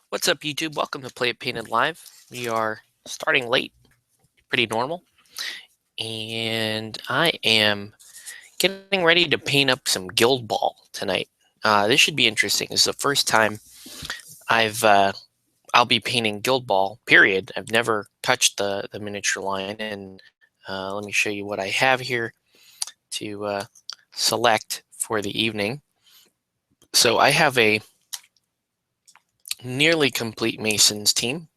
What's up, YouTube? Welcome to Play It Painted Live. We are starting late, pretty normal, and I am getting ready to paint up some Guildball tonight. This should be interesting. This is the first time I'll be painting Guildball. Period. I've never touched the miniature line, and let me show you what I have here to select for the evening. So I have a nearly complete Masons team.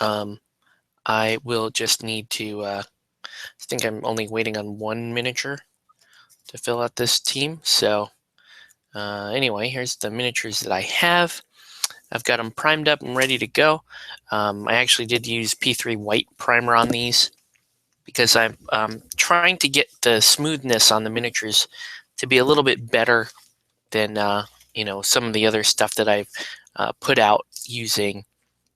I will just need to. I think I'm only waiting on one miniature to fill out this team. So anyway, here's the miniatures that I have. I've got them primed up and ready to go. I actually did use P3 white primer on these because I'm trying to get the smoothness on the miniatures to be a little bit better than some of the other stuff that I've put out using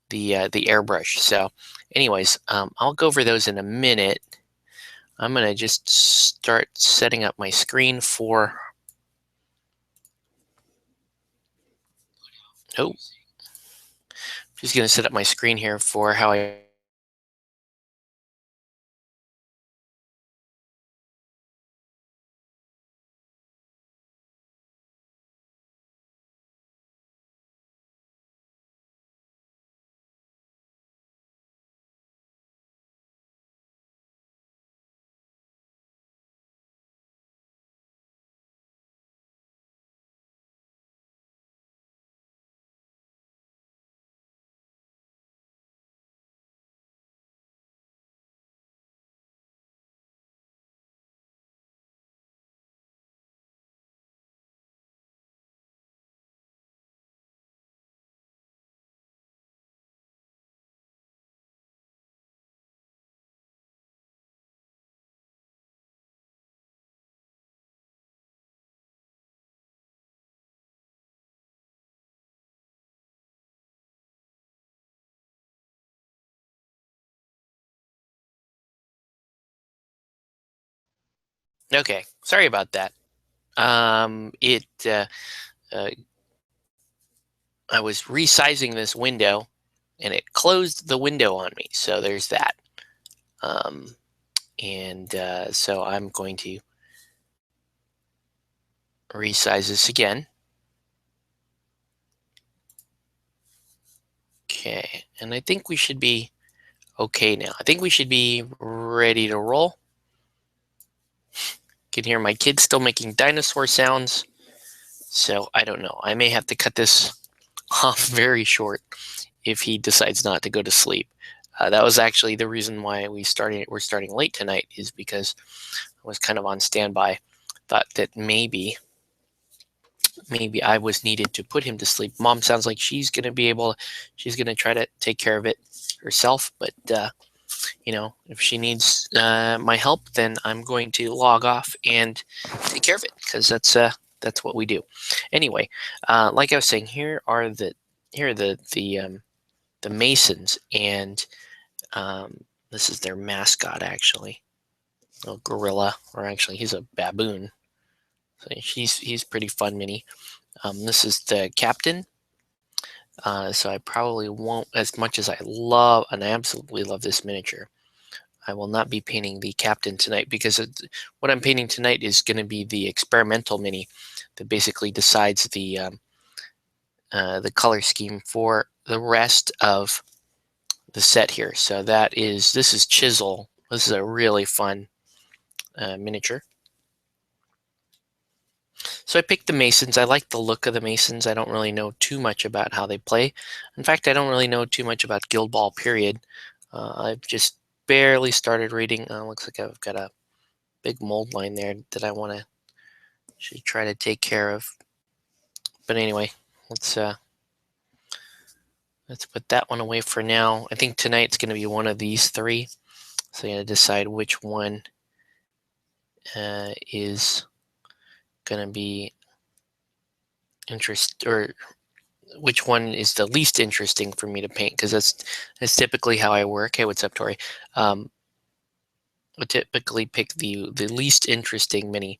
the airbrush. So anyways, I'll go over those in a minute. I'm going to just start setting up my screen for... Oh, just going to set up my screen here for how I... Okay, sorry about that. It I was resizing this window and it closed the window on me. So there's that. So I'm going to resize this again. Okay, and I think we should be okay now. I think we should be ready to roll. Can hear my kids still making dinosaur sounds. So I don't know. I may have to cut this off very short if he decides not to go to sleep. That was actually the reason why we're starting late tonight, is because I was kind of on standby. Thought that maybe I was needed to put him to sleep. Mom sounds like she's going to try to take care of it herself. But, if she needs my help, then I'm going to log off and take care of it, because that's what we do. Anyway, like I was saying, here are the Masons, and this is their mascot, actually. A gorilla, or actually he's a baboon. So he's pretty fun mini. This is the captain. So I probably won't, as much as I love, and I absolutely love this miniature, I will not be painting the captain tonight, because what I'm painting tonight is going to be the experimental mini that basically decides the color scheme for the rest of the set here. So this is Chisel. This is a really fun miniature. So I picked the Masons. I like the look of the Masons. I don't really know too much about how they play. In fact, I don't really know too much about Guildball, period. I've just barely started reading. Looks like I've got a big mold line there that I should try to take care of. But anyway, let's put that one away for now. I think tonight's going to be one of these three. So I'm going to decide which one is going to be which one is the least interesting for me to paint, because that's typically how I work. Hey, what's up, Tori? I typically pick the least interesting mini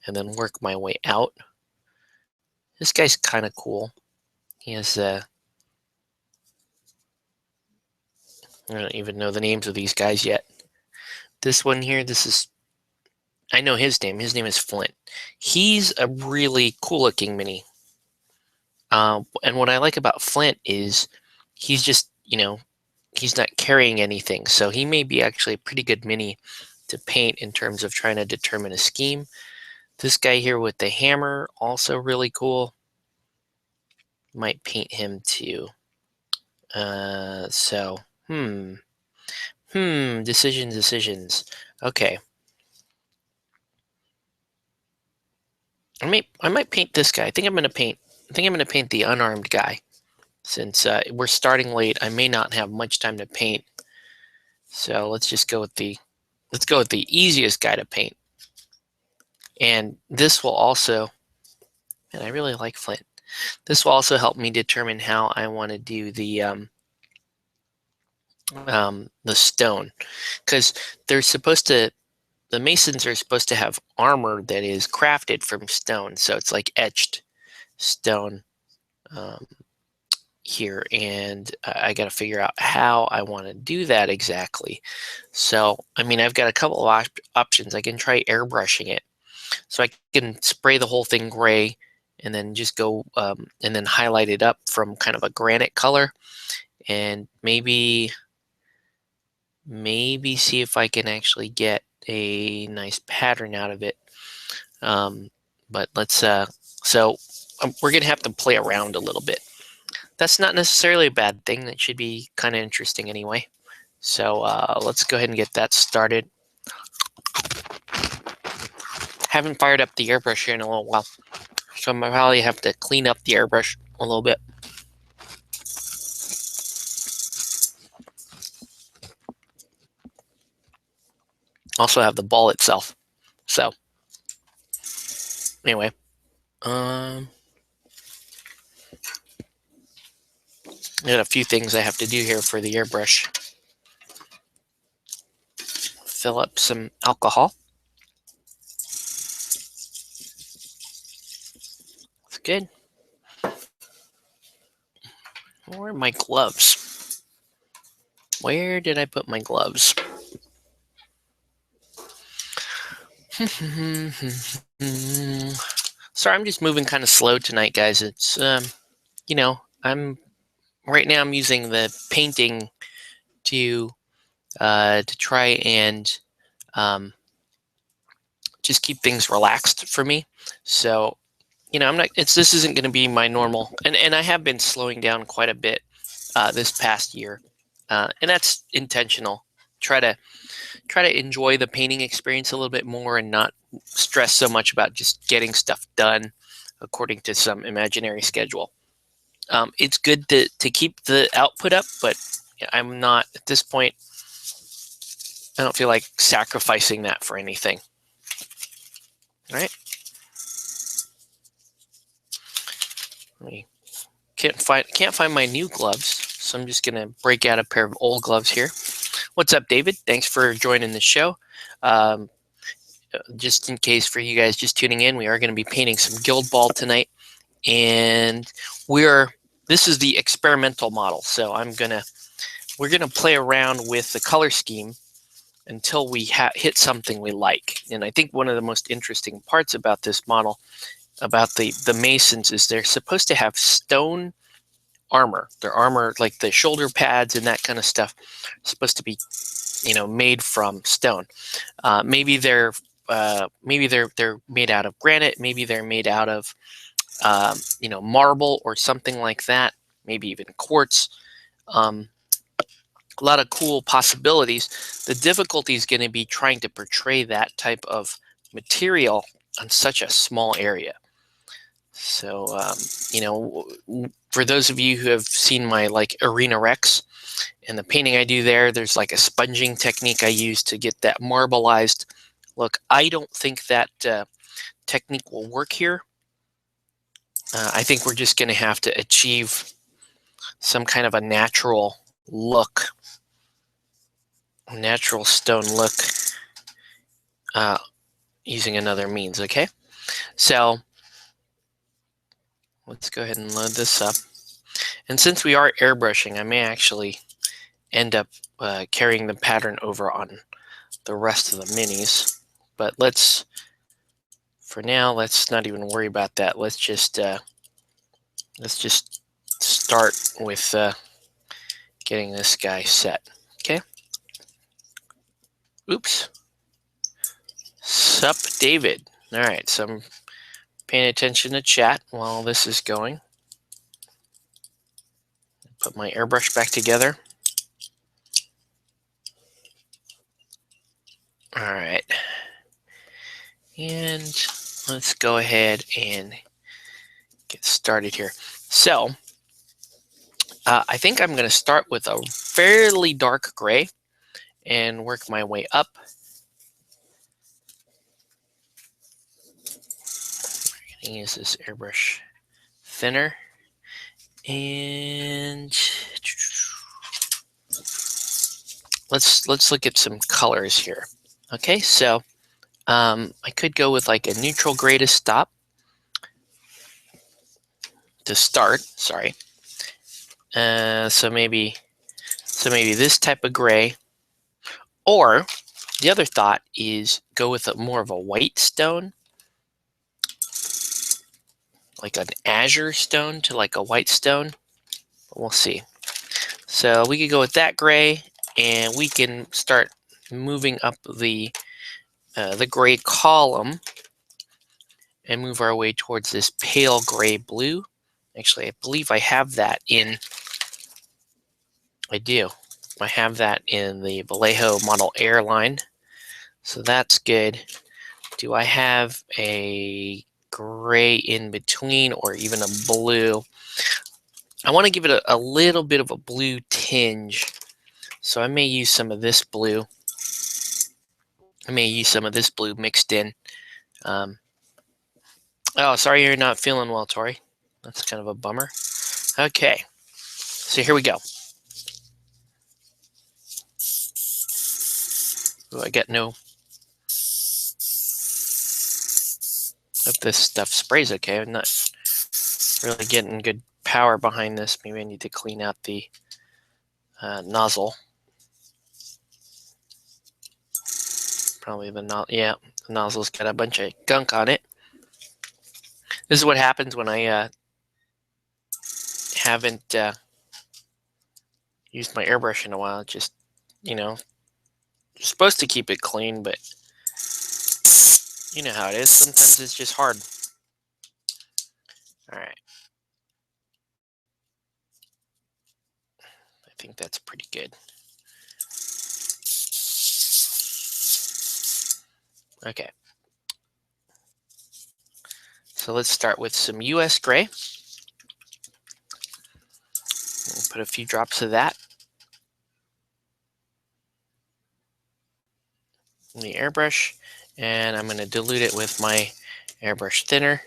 and then work my way out. This guy's kind of cool. He has I don't even know the names of these guys yet. This one here, I know his name. His name is Flint. He's a really cool looking mini. And what I like about Flint is he's just, he's not carrying anything. So he may be actually a pretty good mini to paint in terms of trying to determine a scheme. This guy here with the hammer, also really cool. Might paint him too. Decisions. Okay. I might paint this guy. I think I'm gonna paint the unarmed guy. Since we're starting late, I may not have much time to paint. So let's just go with the easiest guy to paint. And this will also, and I really like Flint. This will also help me determine how I want to do the stone, because the masons are supposed to have armor that is crafted from stone, so it's like etched stone here, and I got to figure out how I want to do that exactly. So, I mean, I've got a couple of options. I can try airbrushing it, so I can spray the whole thing gray, and then just go and then highlight it up from kind of a granite color, and maybe see if I can actually get a nice pattern out of it. But let's we're gonna have to play around a little bit. That's not necessarily a bad thing. That should be kind of interesting anyway. So let's go ahead and get that started. Haven't fired up the airbrush here in a little while, so I might probably have to clean up the airbrush a little bit. Also have the ball itself. So anyway, I got a few things I have to do here for the airbrush. Fill up some alcohol. That's good. Where are my gloves? Where did I put my gloves? Sorry, I'm just moving kind of slow tonight, guys. It's I'm using the painting to try and just keep things relaxed for me. So, this isn't going to be my normal, and I have been slowing down quite a bit this past year, and that's intentional. Try to enjoy the painting experience a little bit more and not stress so much about just getting stuff done according to some imaginary schedule. It's good to keep the output up, but I'm not, at this point, I don't feel like sacrificing that for anything. All right. Can't find my new gloves, so I'm just gonna break out a pair of old gloves here. What's up, David? Thanks for joining the show. Just in case for you guys just tuning in, we are going to be painting some Guildball tonight, and this is the experimental model. So we're gonna play around with the color scheme until we hit something we like. And I think one of the most interesting parts about this model, about the Masons, is they're supposed to have stone armor. Their armor, like the shoulder pads and that kind of stuff, supposed to be, made from stone. Maybe they're made out of granite. Maybe they're made out of marble or something like that. Maybe even quartz. A lot of cool possibilities. The difficulty is going to be trying to portray that type of material on such a small area. So, for those of you who have seen my Arena Rex and the painting I do there, there's like a sponging technique I use to get that marbleized look. I don't think that technique will work here. I think we're just going to have to achieve some kind of a natural look, natural stone look, using another means. Okay, so let's go ahead and load this up. And since we are airbrushing, I may actually end up carrying the pattern over on the rest of the minis. But for now, let's not even worry about that. Let's just start with getting this guy set. Okay. Oops. Sup, David. All right, so I'm paying attention to chat while this is going. Put my airbrush back together. All right. And let's go ahead and get started here. So I think I'm going to start with a fairly dark gray and work my way up. I'm going to use this airbrush thinner. And let's look at some colors here. Okay, so I could go with like a neutral gray to start. Sorry. So maybe this type of gray, or the other thought is go with more of a white stone, like an azure stone to like a white stone. We'll see. So we could go with that gray, and we can start moving up the gray column and move our way towards this pale gray blue. Actually, I believe I have that in. I do. I have that in the Vallejo Model Airline, so that's good. Do I have a gray in between or even a blue? I want to give it a little bit of a blue tinge, so I may use some of this blue. I may use some of this blue mixed in. Oh, sorry you're not feeling well, Tori. That's kind of a bummer. Okay, so here we go. Ooh, I get no. Hope this stuff sprays okay. I'm not really getting good power behind this. Maybe I need to clean out the nozzle. Probably the nozzle's got a bunch of gunk on it. This is what happens when I haven't used my airbrush in a while. Just, you're supposed to keep it clean, but you know how it is. Sometimes it's just hard. All right. I think that's pretty good. Okay. So let's start with some US gray. We'll put a few drops of that in the airbrush, and I'm going to dilute it with my airbrush thinner.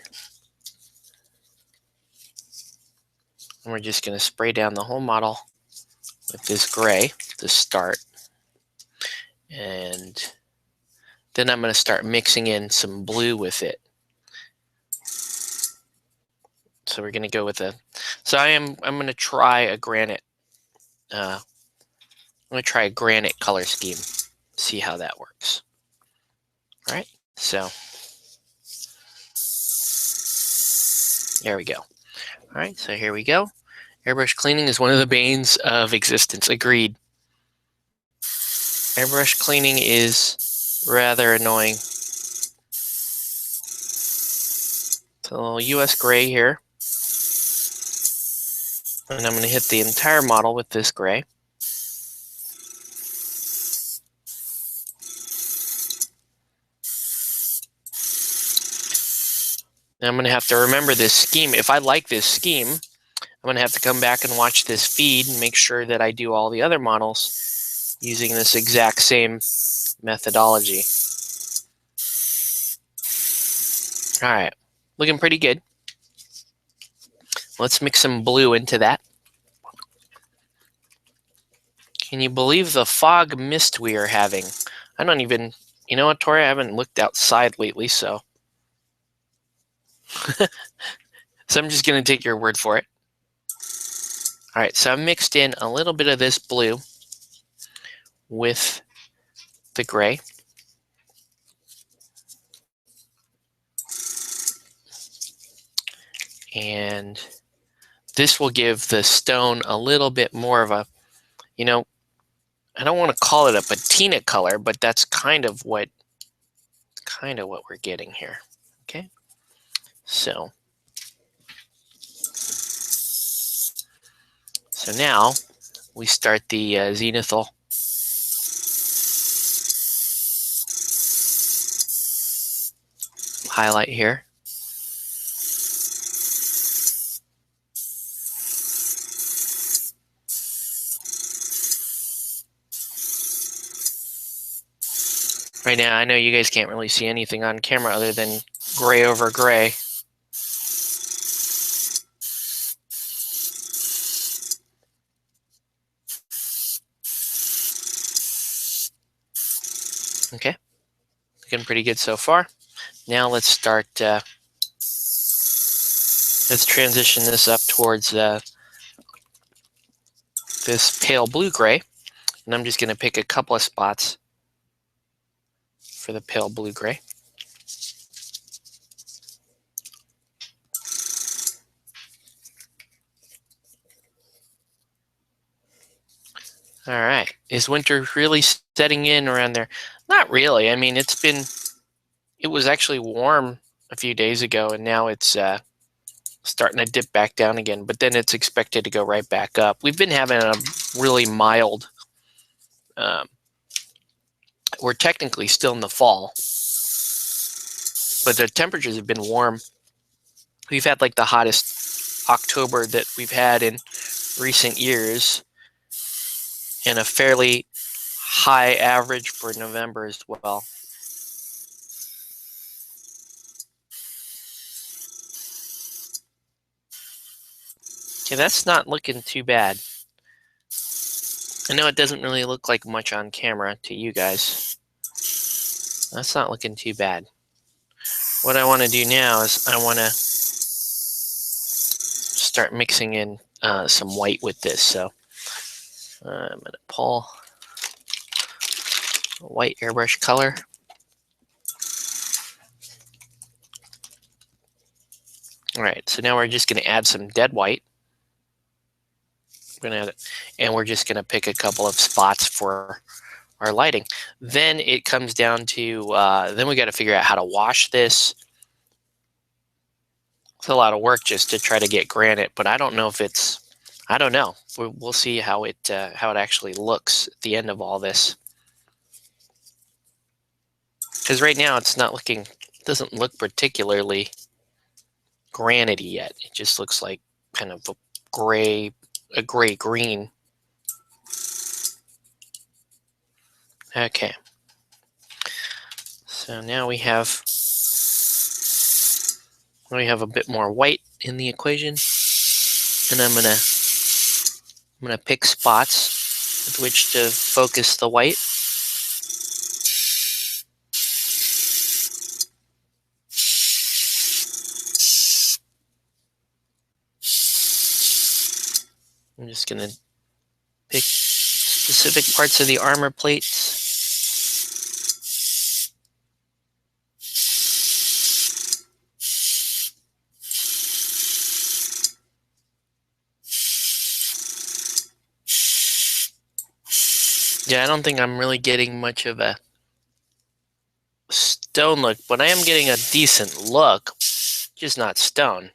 And we're just going to spray down the whole model with this gray to start. And then I'm going to start mixing in some blue with it. So we're going to go with I'm going to try a granite. I'm going to try a granite color scheme. See how that works. All right. So there we go. All right. So here we go. Airbrush cleaning is one of the banes of existence. Agreed. Airbrush cleaning is rather annoying. So US gray here. And I'm going to hit the entire model with this gray. And I'm going to have to remember this scheme. If I like this scheme, I'm going to have to come back and watch this feed and make sure that I do all the other models using this exact same methodology. All right, looking pretty good. Let's mix some blue into that. Can you believe the fog mist we are having? I don't even, you know what, Tori? I haven't looked outside lately, so. So I'm just going to take your word for it. All right, so I've mixed in a little bit of this blue. with the gray. And this will give the stone a little bit more of a, I don't want to call it a patina color, but that's kind of what we're getting here. Okay, so now we start the zenithal. Highlight here. Right now, I know you guys can't really see anything on camera other than gray over gray. Okay, looking pretty good so far. Now let's start, let's transition this up towards this pale blue gray. And I'm just going to pick a couple of spots for the pale blue gray. All right. Is winter really setting in around there? Not really. I mean, it was actually warm a few days ago, and now it's starting to dip back down again, but then it's expected to go right back up. We've been having a really mild, we're technically still in the fall, but the temperatures have been warm. We've had like the hottest October that we've had in recent years, and a fairly high average for November as well. Okay, that's not looking too bad. I know it doesn't really look like much on camera to you guys. That's not looking too bad. What I want to do now is I want to start mixing in some white with this. So I'm going to pull a white airbrush color. All right, so now we're just going to add some dead white. We're going to add it, and we're just going to pick a couple of spots for our lighting. Then it comes down to, then we got to figure out how to wash this. It's a lot of work just to try to get granite, but I don't know if it's, I don't know. We'll see how it actually looks at the end of all this. Because right now it's not looking, it doesn't look particularly granity yet. It just looks like kind of a gray green. Okay. So now we have a bit more white in the equation, and I'm gonna pick spots with which to focus the white. I'm just gonna pick specific parts of the armor plates. Yeah, I don't think I'm really getting much of a stone look, but I am getting a decent look, just not stone.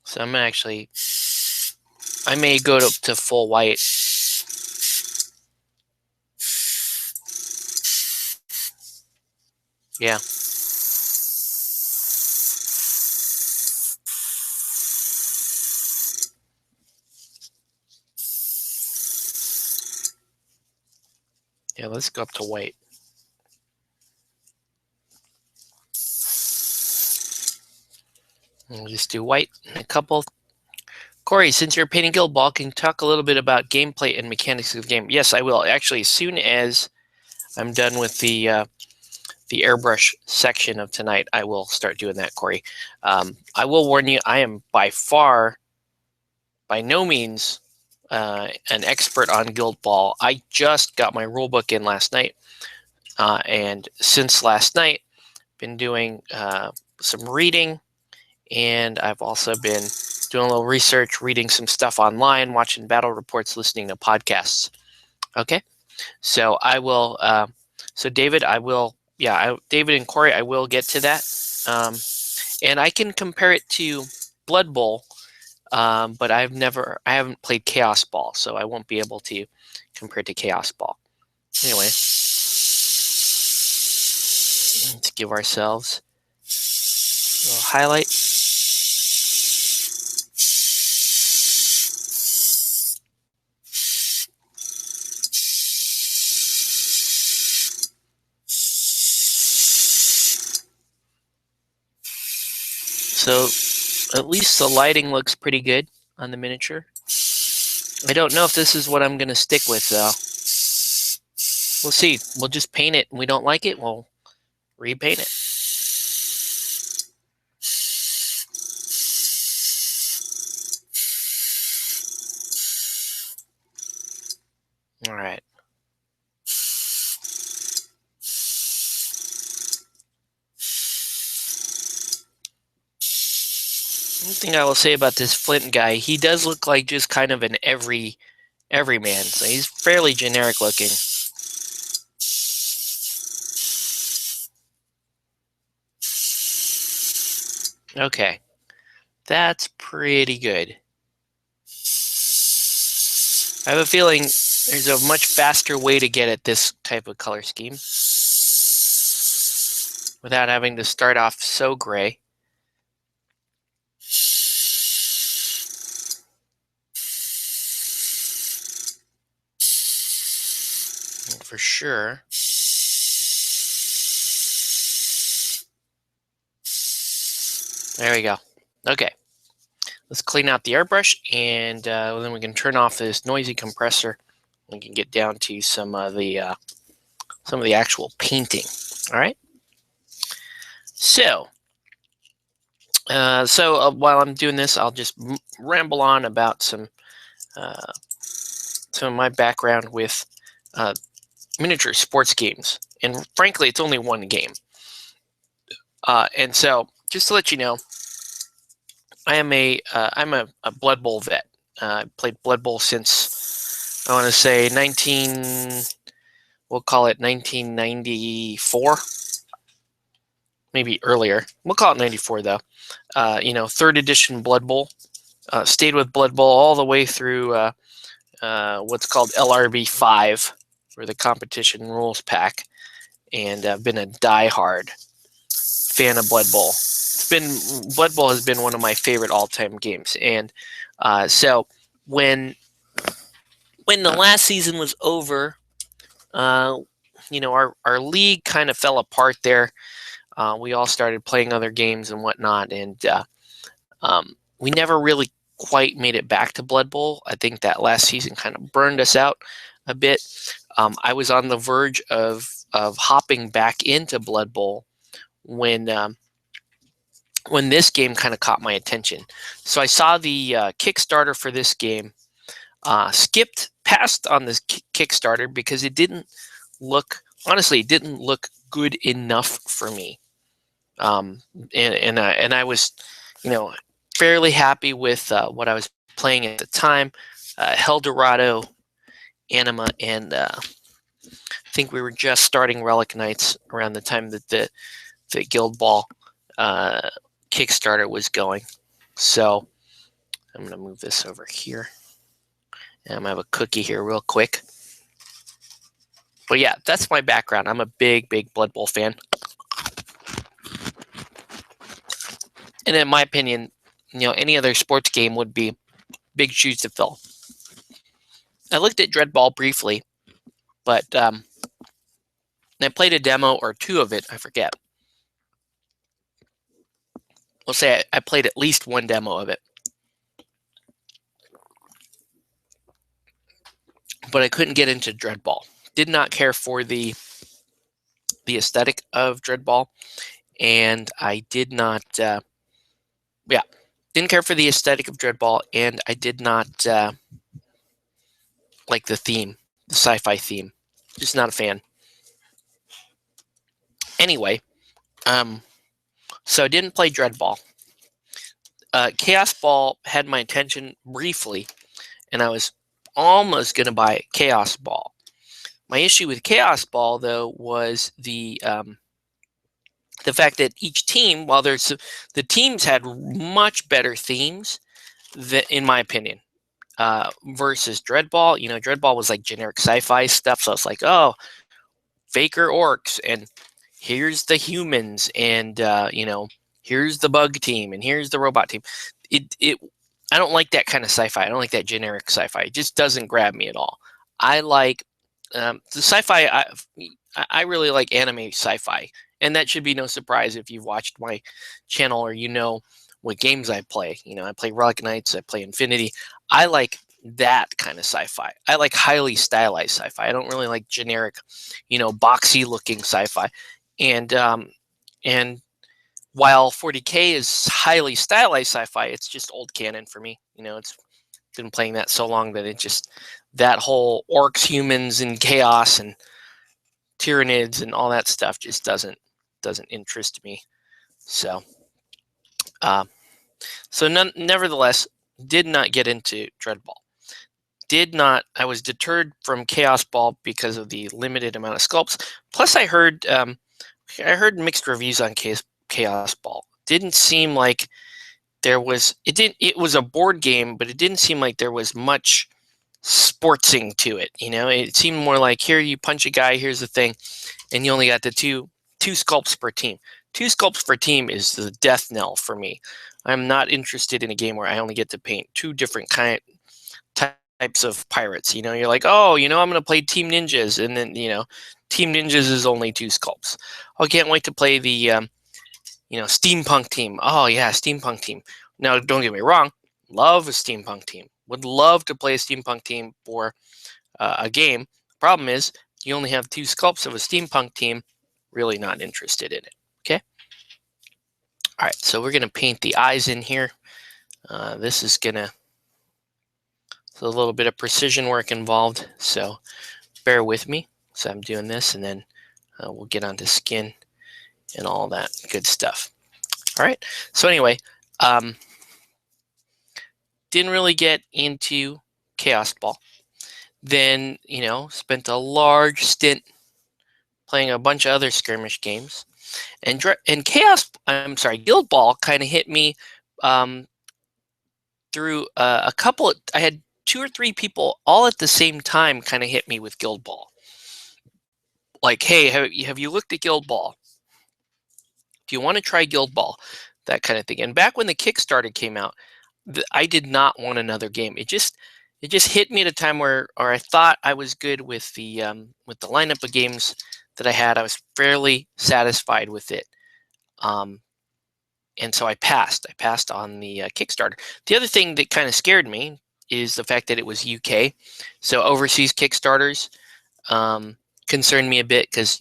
So I'm actually, I may go to full white. Yeah. Yeah, let's go up to white. We'll just do white in a couple Corey, since you're painting Guildball, can you talk a little bit about gameplay and mechanics of the game? Yes, I will. Actually, as soon as I'm done with the airbrush section of tonight, I will start doing that, Corey. I will warn you, I am by no means an expert on Guildball. I just got my rulebook in last night, and since last night, been doing some reading, and I've also been doing a little research, reading some stuff online, watching battle reports, listening to podcasts. Okay, so I will. So David, I will. Yeah, David and Corey, I will get to that, and I can compare it to Blood Bowl, but I haven't played Chaos Ball, so I won't be able to compare it to Chaos Ball. Anyway, let's give ourselves a little highlight. So at least the lighting looks pretty good on the miniature. I don't know if this is what I'm going to stick with, though. We'll see. We'll just paint it, and we don't like it, we'll repaint it. All right. One thing I will say about this Flint guy, he does look like just kind of an everyman. So he's fairly generic looking. Okay, that's pretty good. I have a feeling there's a much faster way to get at this type of color scheme without having to start off so gray. And for sure. There we go. Okay. Let's clean out the airbrush, and then we can turn off this noisy compressor. We can get down to some of the actual painting. All right. So while I'm doing this, I'll just ramble on about some of my background with miniature sports games. And frankly, it's only one game. And so, just to let you know, I'm a Blood Bowl vet. I played Blood Bowl since, I want to say, we'll call it 1994, maybe earlier. We'll call it 94 though. Third edition Blood Bowl. Stayed with Blood Bowl all the way through what's called LRB 5, or the competition rules pack, and I've been a diehard fan of Blood Bowl. Blood Bowl has been one of my favorite all-time games, and so when the last season was over, our league kind of fell apart there. We all started playing other games and whatnot, and we never really quite made it back to Blood Bowl. I think that last season kind of burned us out a bit. I was on the verge of hopping back into Blood Bowl when this game kind of caught my attention. So I saw the Kickstarter for this game, skipped past on this Kickstarter because it didn't look good enough for me. And I was, fairly happy with what I was playing at the time. Eldorado, Anima, and I think we were just starting Relic Knights around the time that the Guildball Kickstarter was going. So I'm going to move this over here. And I'm going to have a cookie here real quick. But yeah, that's my background. I'm a big Blood Bowl fan. And in my opinion, any other sports game would be big shoes to fill. I looked at Dreadball briefly, but I played a demo or two of it. I forget. We'll say I played at least one demo of it. but I couldn't get into Dreadball. Did not care for the aesthetic of Dreadball, and I did not. Didn't care for the aesthetic of Dreadball, and I did not like the theme, the sci-fi theme. Just not a fan. Anyway, so I didn't play Dreadball. Chaos Ball had my attention briefly, and I was almost going to buy Chaos Ball. My issue with Chaos Ball, though, was the fact that each team, while the teams had much better themes, in my opinion, versus Dreadball. Dreadball was like generic sci-fi stuff, so it's like, oh, Faker orcs, and here's the humans, and here's the bug team, and here's the robot team. I don't like that kind of sci-fi. I don't like that generic sci-fi. It just doesn't grab me at all. I like the sci-fi. I really like anime sci-fi, and that should be no surprise if you've watched my channel or what games I play. I play Relic Knights, I play Infinity. I like that kind of sci-fi. I like highly stylized sci-fi. I don't really like generic, boxy looking sci-fi. And while 40K is highly stylized sci-fi, it's just old canon for me. It's been playing that so long that that whole orcs, humans, and chaos and Tyranids and all that stuff just doesn't interest me. So nevertheless, did not get into Dreadball. I was deterred from Chaos Ball because of the limited amount of sculpts. Plus, I heard mixed reviews on Chaos Ball. Didn't seem like there was. It was a board game, but it didn't seem like there was much sportsing to it. It seemed more like, here you punch a guy, here's the thing, and you only got the two sculpts per team. 2 sculpts per team is the death knell for me. I'm not interested in a game where I only get to paint 2 different types of pirates. You're like, oh, I'm going to play Team Ninjas, and then Team Ninjas is only 2 sculpts. I can't wait to play the steampunk team. Oh yeah, steampunk team. Now, don't get me wrong, love a steampunk team. Would love to play a steampunk team for a game. Problem is, you only have 2 sculpts of a steampunk team. Really not interested in it. Okay. All right, so we're going to paint the eyes in here. This is going to. There's a little bit of precision work involved, so bear with me. So I'm doing this, and then we'll get onto skin and all that good stuff. All right. So anyway, didn't really get into Chaos Ball. Then, spent a large stint playing a bunch of other skirmish games, and Guildball kind of hit me through a couple. I had 2 or 3 people all at the same time kind of hit me with Guildball. Like, hey, have you looked at Guildball? Do you want to try Guildball? That kind of thing. And back when the Kickstarter came out, I did not want another game. It just hit me at a time where I thought I was good with the lineup of games that I had. I was fairly satisfied with it. And so I passed. I passed on the Kickstarter. The other thing that kind of scared me is the fact that it was UK. So overseas Kickstarters concerned me a bit because,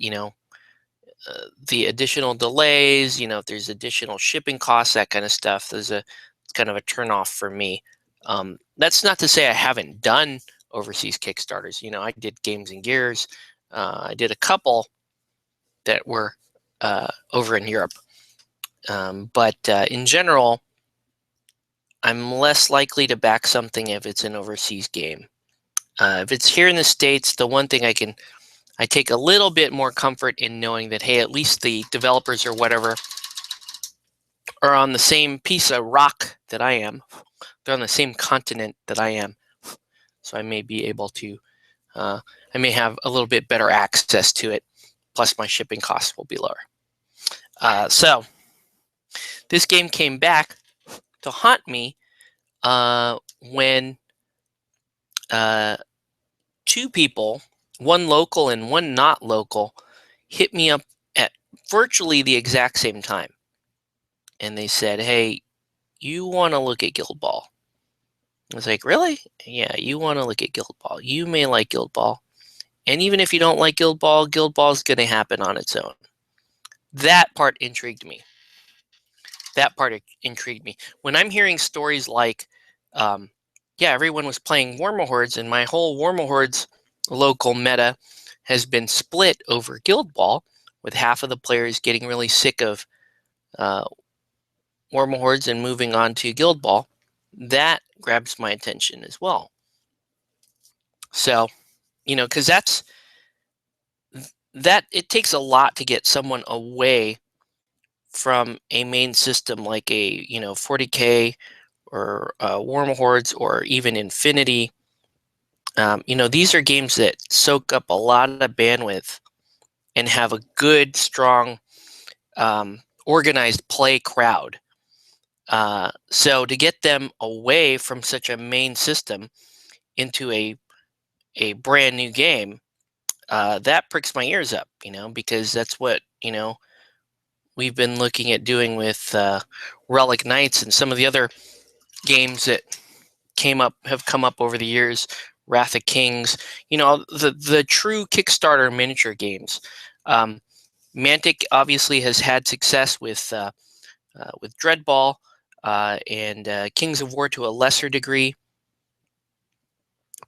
the additional delays, if there's additional shipping costs, that kind of stuff, it's kind of a turnoff for me. That's not to say I haven't done overseas Kickstarters. I did Games and Gears. I did a couple that were over in Europe. But in general, I'm less likely to back something if it's an overseas game. If it's here in the States, the one thing I take a little bit more comfort in knowing that, hey, at least the developers or whatever are on the same piece of rock that I am. They're on the same continent that I am. So I may be able to, I may have a little bit better access to it. Plus my shipping costs will be lower. So this game came back to haunt me when 2 people, one local and one not local, hit me up at virtually the exact same time. And they said, hey, you want to look at Guildball. I was like, really? Yeah, you want to look at Guildball. You may like Guildball. And even if you don't like Guild Ball is going to happen on its own. That part intrigued me. When I'm hearing stories like, yeah, everyone was playing Warmahordes, and my whole Warmahordes local meta has been split over Guild Ball, with half of the players getting really sick of Warmahordes and moving on to Guild Ball. That grabs my attention as well. So, because that it takes a lot to get someone away from a main system like a 40K or Warmahordes or even Infinity. These are games that soak up a lot of bandwidth and have a good, strong, organized play crowd. So to get them away from such a main system into a brand new game, that pricks my ears up, because that's what, we've been looking at doing with Relic Knights and some of the other games that have come up over the years. Wrath of Kings, the true Kickstarter miniature games. Mantic obviously has had success with Dreadball and Kings of War to a lesser degree,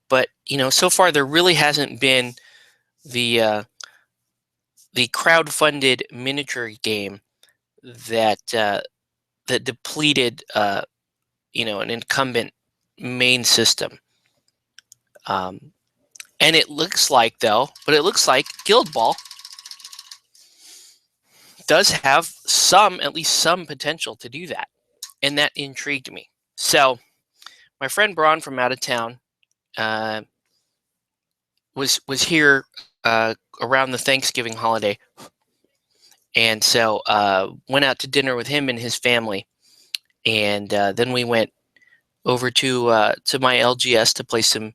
but so far there really hasn't been the crowd-funded miniature game that depleted an incumbent main system. And it looks like Guild Ball does have at least some potential to do that, and that intrigued me. So my friend Braun from out of town was here around the Thanksgiving holiday, and so went out to dinner with him and his family, and then we went over to my LGS to play some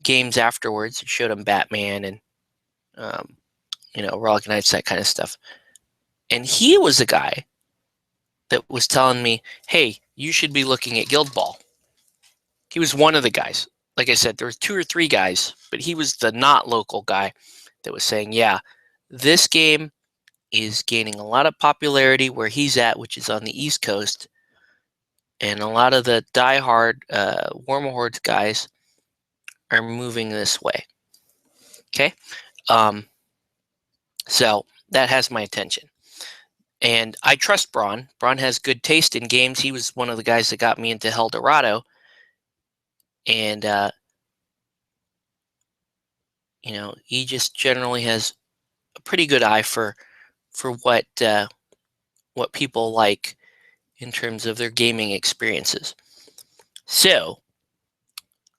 games afterwards. Showed him Batman and Relic Knights, that kind of stuff. And he was the guy that was telling me, hey, you should be looking at Guild Ball. He was one of the guys. Like I said, there was 2 or 3 guys, but he was the not local guy that was saying, yeah, this game is gaining a lot of popularity where he's at, which is on the East Coast. And a lot of the diehard Warmahordes guys are moving this way. Okay? So that has my attention. And I trust Braun. Braun has good taste in games. He was one of the guys that got me into Eldorado. And, he just generally has a pretty good eye for what people like in terms of their gaming experiences. So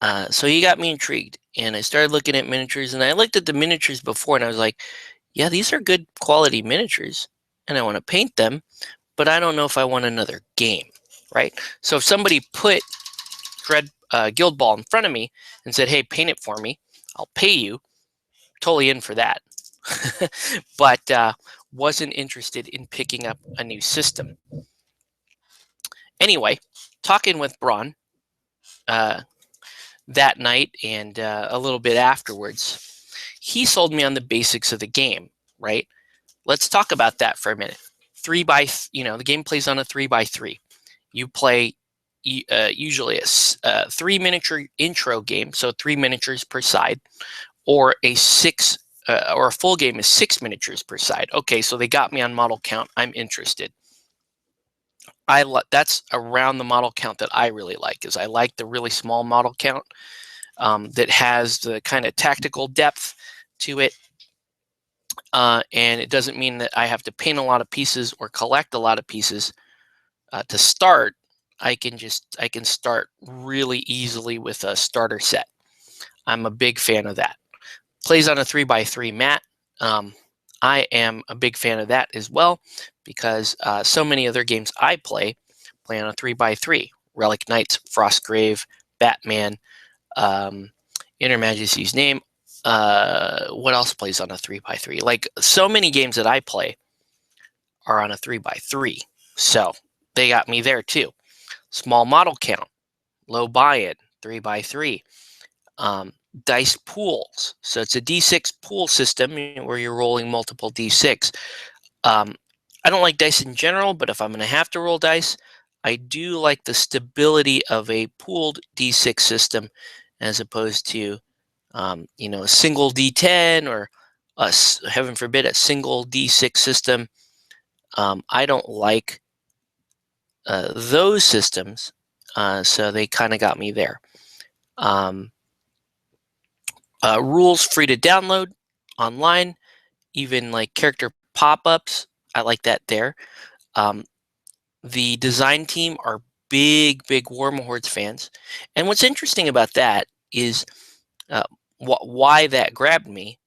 he got me intrigued. And I started looking at miniatures. And I looked at the miniatures before, and I was like, yeah, these are good quality miniatures. And I want to paint them, but I don't know if I want another game, right? So if somebody put Guild Ball in front of me and said, hey, paint it for me, I'll pay you, totally in for that. But wasn't interested in picking up a new system. Anyway, talking with Braun that night and a little bit afterwards, he sold me on the basics of the game, right? Let's talk about that for a minute. The game plays on a 3x3. You play usually a 3 miniature intro game, so 3 miniatures per side, or a full game is 6 miniatures per side. Okay, so they got me on model count. I'm interested. That's around the model count that I really like. Is I like the really small model count that has the kind of tactical depth to it. And it doesn't mean that I have to paint a lot of pieces or collect a lot of pieces to start. I can start really easily with a starter set. I'm a big fan of that. Plays on a 3x3 mat. I am a big fan of that as well, because so many other games I play on a 3x3. Relic Knights, Frostgrave, Batman, Inner Majesty's Name. What else plays on a 3x3? Like, so many games that I play are on a 3x3. So they got me there too. Small model count, low buy-in, 3x3. Dice pools. So it's a D6 pool system where you're rolling multiple D6. I don't like dice in general, but if I'm going to have to roll dice, I do like the stability of a pooled D6 system as opposed to, a single D10 or, heaven forbid, a single D6 system. I don't like those systems, so they kind of got me there. Rules free to download online, even like character pop-ups. I like that there. The design team are big Warma Hordes fans. And what's interesting about that is why that grabbed me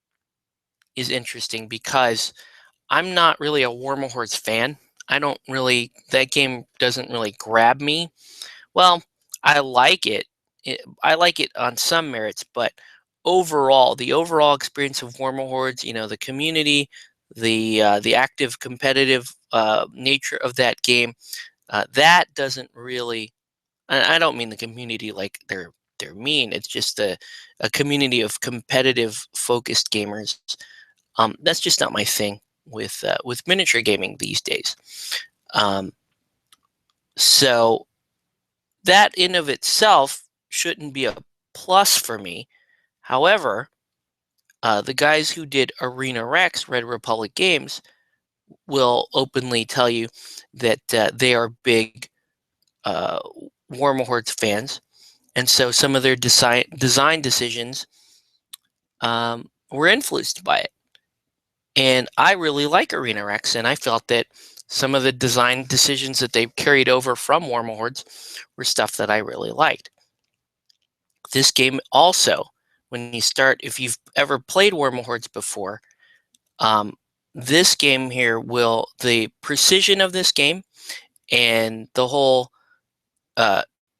is interesting because I'm not really a Warma Hordes fan. That game doesn't really grab me. Well, I like it. I like it on some merits, but the overall experience of Warma Hordes, the community, the active competitive nature of that game, that doesn't really. I don't mean the community like they're mean. It's just a community of competitive focused gamers. That's just not my thing with miniature gaming these days. So that in of itself shouldn't be a plus for me. However, the guys who did Arena Rex, Red Republic Games, will openly tell you that they are big Warma Hordes fans, and so some of their design decisions were influenced by it. And I really like Arena Rex, and I felt that some of the design decisions that they carried over from Warma Hordes were stuff that I really liked. This game also, if you've ever played Warma Hordes before, this game here the precision of this game and the whole,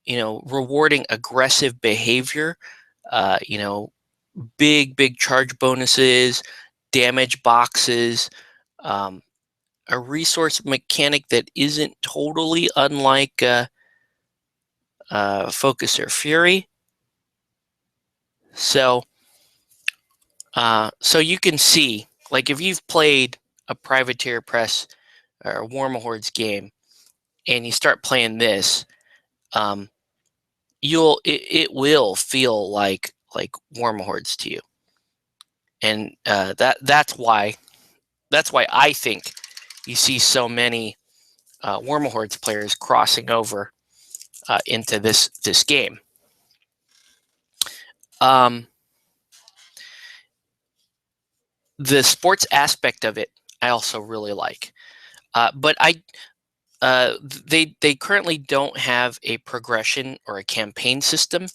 rewarding aggressive behavior, big charge bonuses, damage boxes, a resource mechanic that isn't totally unlike Focus or Fury. So you can see, like, if you've played a Privateer Press or Warma Hordes game and you start playing this, it will feel like Warma Hordes to you, and that's why I think you see so many Warma Hordes players crossing over into this game. The sports aspect of it, I also really like, but they currently don't have a progression or a campaign system.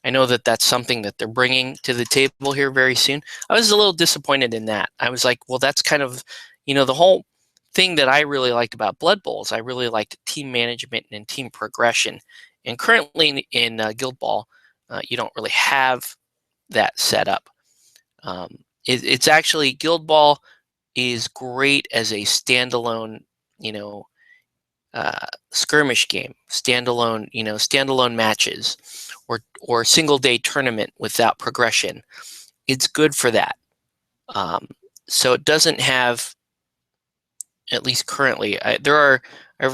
I know that that's something that they're bringing to the table here very soon. I was a little disappointed in that. I was like, well, that's kind of, the whole thing that I really liked about Blood Bowls. I really liked team management and team progression. And currently in Guildball, you don't really have that set up. It's actually, Guildball is great as a standalone, skirmish game, standalone matches, or single day tournament without progression. It's good for that. So it doesn't have, at least currently, I've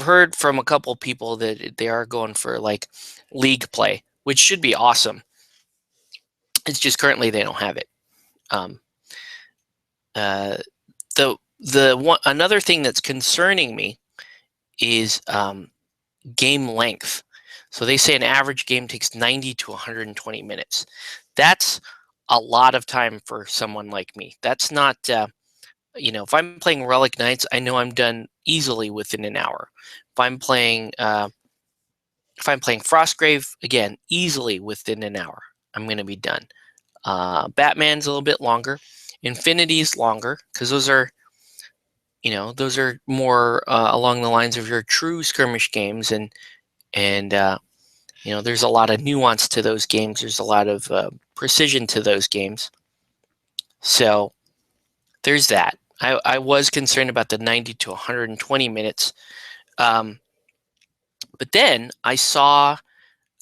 heard from a couple people that they are going for like league play, which should be awesome. It's just currently they don't have it. Another thing that's concerning me is game length. So they say an average game takes 90 to 120 minutes. That's a lot of time for someone like me. That's not, if I'm playing Relic Knights, I know I'm done easily within an hour. If I'm playing Frostgrave, again, easily within an hour, I'm going to be done. Batman's a little bit longer. Infinity's longer because those are more along the lines of your true skirmish games, and there's a lot of nuance to those games. There's a lot of precision to those games. So there's that. I was concerned about the 90 to 120 minutes. But then I saw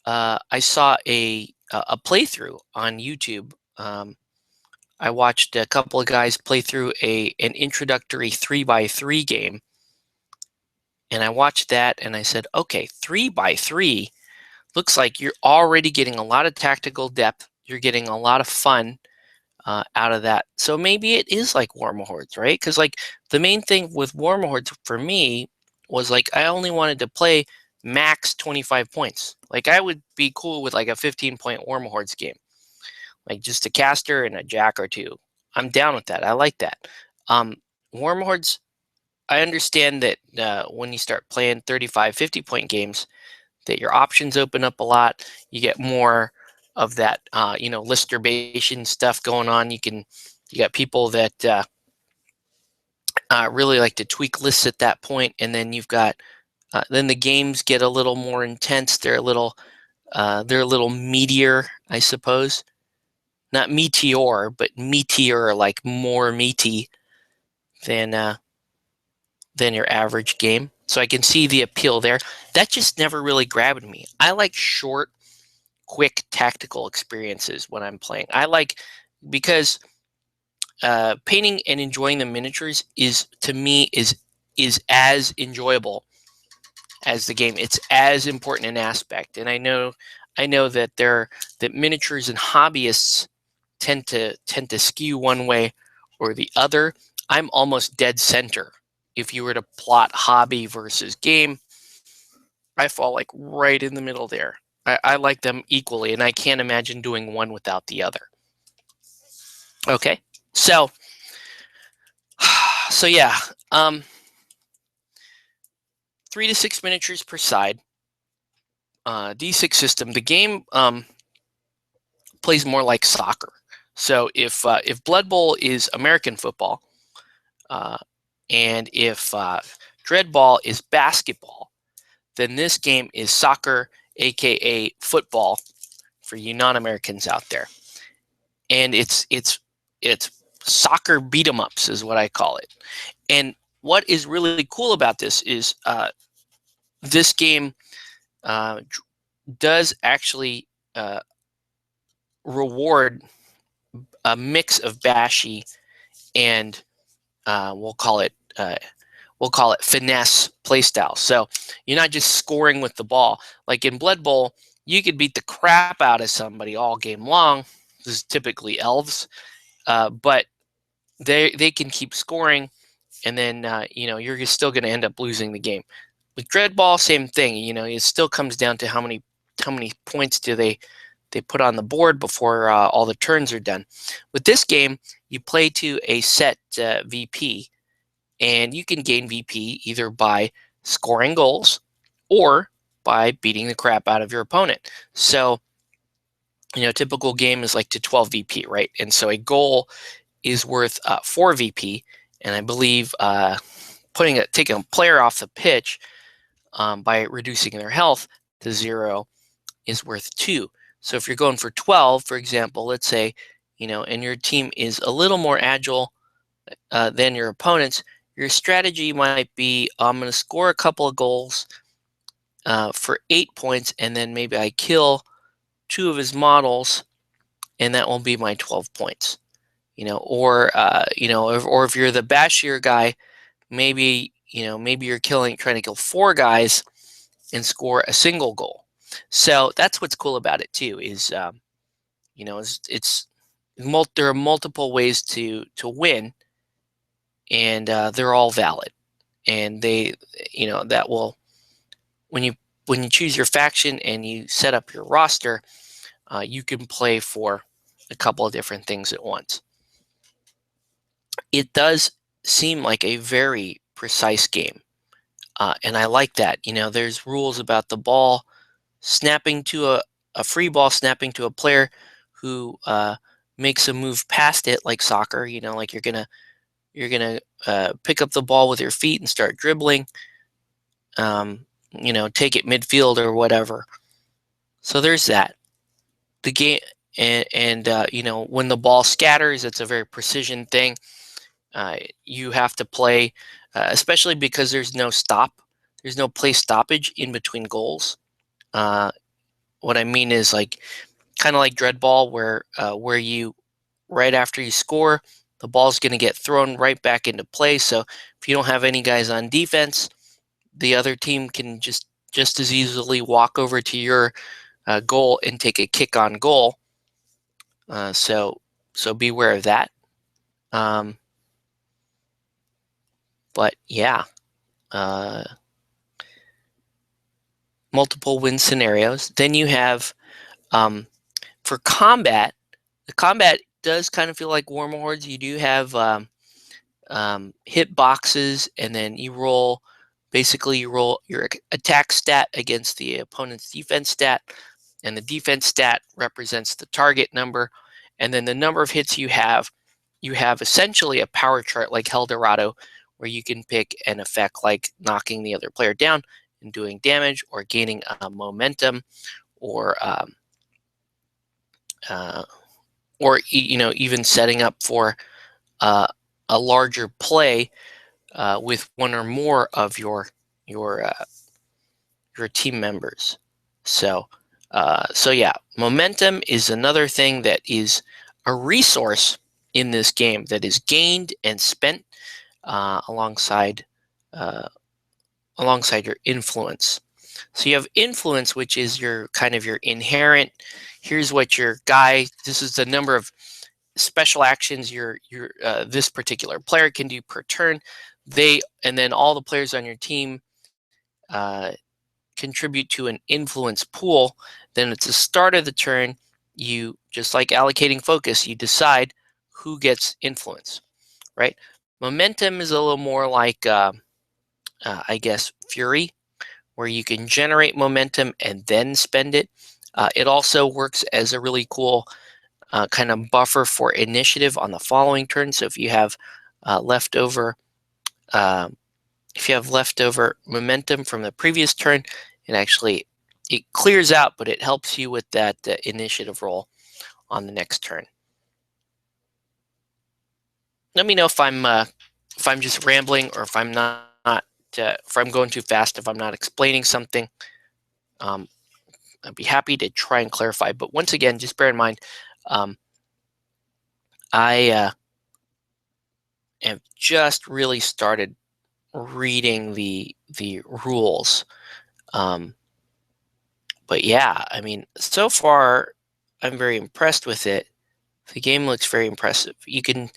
I saw a playthrough on YouTube. I watched a couple of guys play through an introductory 3x3 game, and I watched that and I said, okay, 3x3 looks like you're already getting a lot of tactical depth. You're getting a lot of fun out of that. So maybe it is like Warmahordes, right? Because like the main thing with Warmahordes for me was like I only wanted to play max 25 points. Like I would be cool with like a 15-point Warmahordes game, like just a caster and a jack or two. I'm down with that. I like that. Warmahordes, I understand that when you start playing 35, 50-point games, that your options open up a lot. You get more of that, listurbation stuff going on. You got people that really like to tweak lists at that point, and then you've got then the games get a little more intense. They're a little meatier, I suppose. Not meteor, but meteor, like more meaty than your average game. So I can see the appeal there. That just never really grabbed me. I like short, quick tactical experiences when I'm playing. I like because painting and enjoying the miniatures is to me is as enjoyable as the game. It's as important an aspect, and I know that that miniatures and hobbyists tend to skew one way or the other. I'm almost dead center. If you were to plot hobby versus game, I fall like right in the middle there. I like them equally, and I can't imagine doing one without the other. Okay, so yeah, 3 to 6 miniatures per side. D6 system. The game plays more like soccer. So if Blood Bowl is American football, and if Dreadball is basketball, then this game is soccer, aka football, for you non-Americans out there. And it's soccer beat 'em ups is what I call it. And what is really cool about this is this game does actually reward a mix of bashy and we'll call it finesse playstyle. So you're not just scoring with the ball. Like in Blood Bowl, you could beat the crap out of somebody all game long. This is typically elves, but they can keep scoring, and then you're still going to end up losing the game. With Dreadball, same thing. It still comes down to how many points do they put on the board before all the turns are done. With this game, you play to a set VP, and you can gain VP either by scoring goals or by beating the crap out of your opponent. So, a typical game is like to 12 VP, right? And so a goal is worth 4 VP, and I believe taking a player off the pitch by reducing their health to 0 is worth 2. So if you're going for 12, for example, let's say, and your team is a little more agile than your opponents, your strategy might be, I'm going to score a couple of goals for 8 points, and then maybe I kill 2 of his models, and that will be my 12 points. Or if you're the bashier guy, maybe you're trying to kill 4 guys and score a single goal. So that's what's cool about it too. Is there are multiple ways to win, and they're all valid. And that will when you choose your faction and you set up your roster, you can play for a couple of different things at once. It does seem like a very precise game, and I like that. There's rules about the ball snapping to a free ball snapping to a player who makes a move past it, like soccer. Like you're gonna pick up the ball with your feet and start dribbling. Take it midfield or whatever. So there's that. The game and when the ball scatters, it's a very precision thing. You have to play, especially because there's no stop. There's no play stoppage in between goals. what I mean is like kind of like Dreadball, where you right after you score, the ball's going to get thrown right back into play. So if you don't have any guys on defense, the other team can just as easily walk over to your goal and take a kick on goal. So beware of that. But yeah, multiple win scenarios. Then you have for combat. The combat does kind of feel like Warlords. You do have hit boxes, and then you roll. Basically, you roll your attack stat against the opponent's defense stat, and the defense stat represents the target number, and then the number of hits you have. You have essentially a power chart like Eldorado, where you can pick an effect like knocking the other player down and doing damage, or gaining momentum, or even setting up for a larger play with one or more of your team members. So yeah, momentum is another thing that is a resource in this game that is gained and spent alongside your influence. So you have influence, which is your kind of your inherent. Here's what your guy. This is the number of special actions this particular player can do per turn. And then all the players on your team contribute to an influence pool. Then at the start of the turn, you, just like allocating focus, you decide who gets influence, right? Momentum is a little more like, I guess, Fury, where you can generate momentum and then spend it. It also works as a really cool kind of buffer for initiative on the following turn. So if you have leftover momentum from the previous turn, it clears out, but it helps you with that initiative roll on the next turn. Let me know if I'm just rambling, or if I'm not if I'm going too fast, if I'm not explaining something. I'd be happy to try and clarify. But once again, just bear in mind, I have just really started reading the rules. But yeah, I mean, so far I'm very impressed with it. The game looks very impressive. You can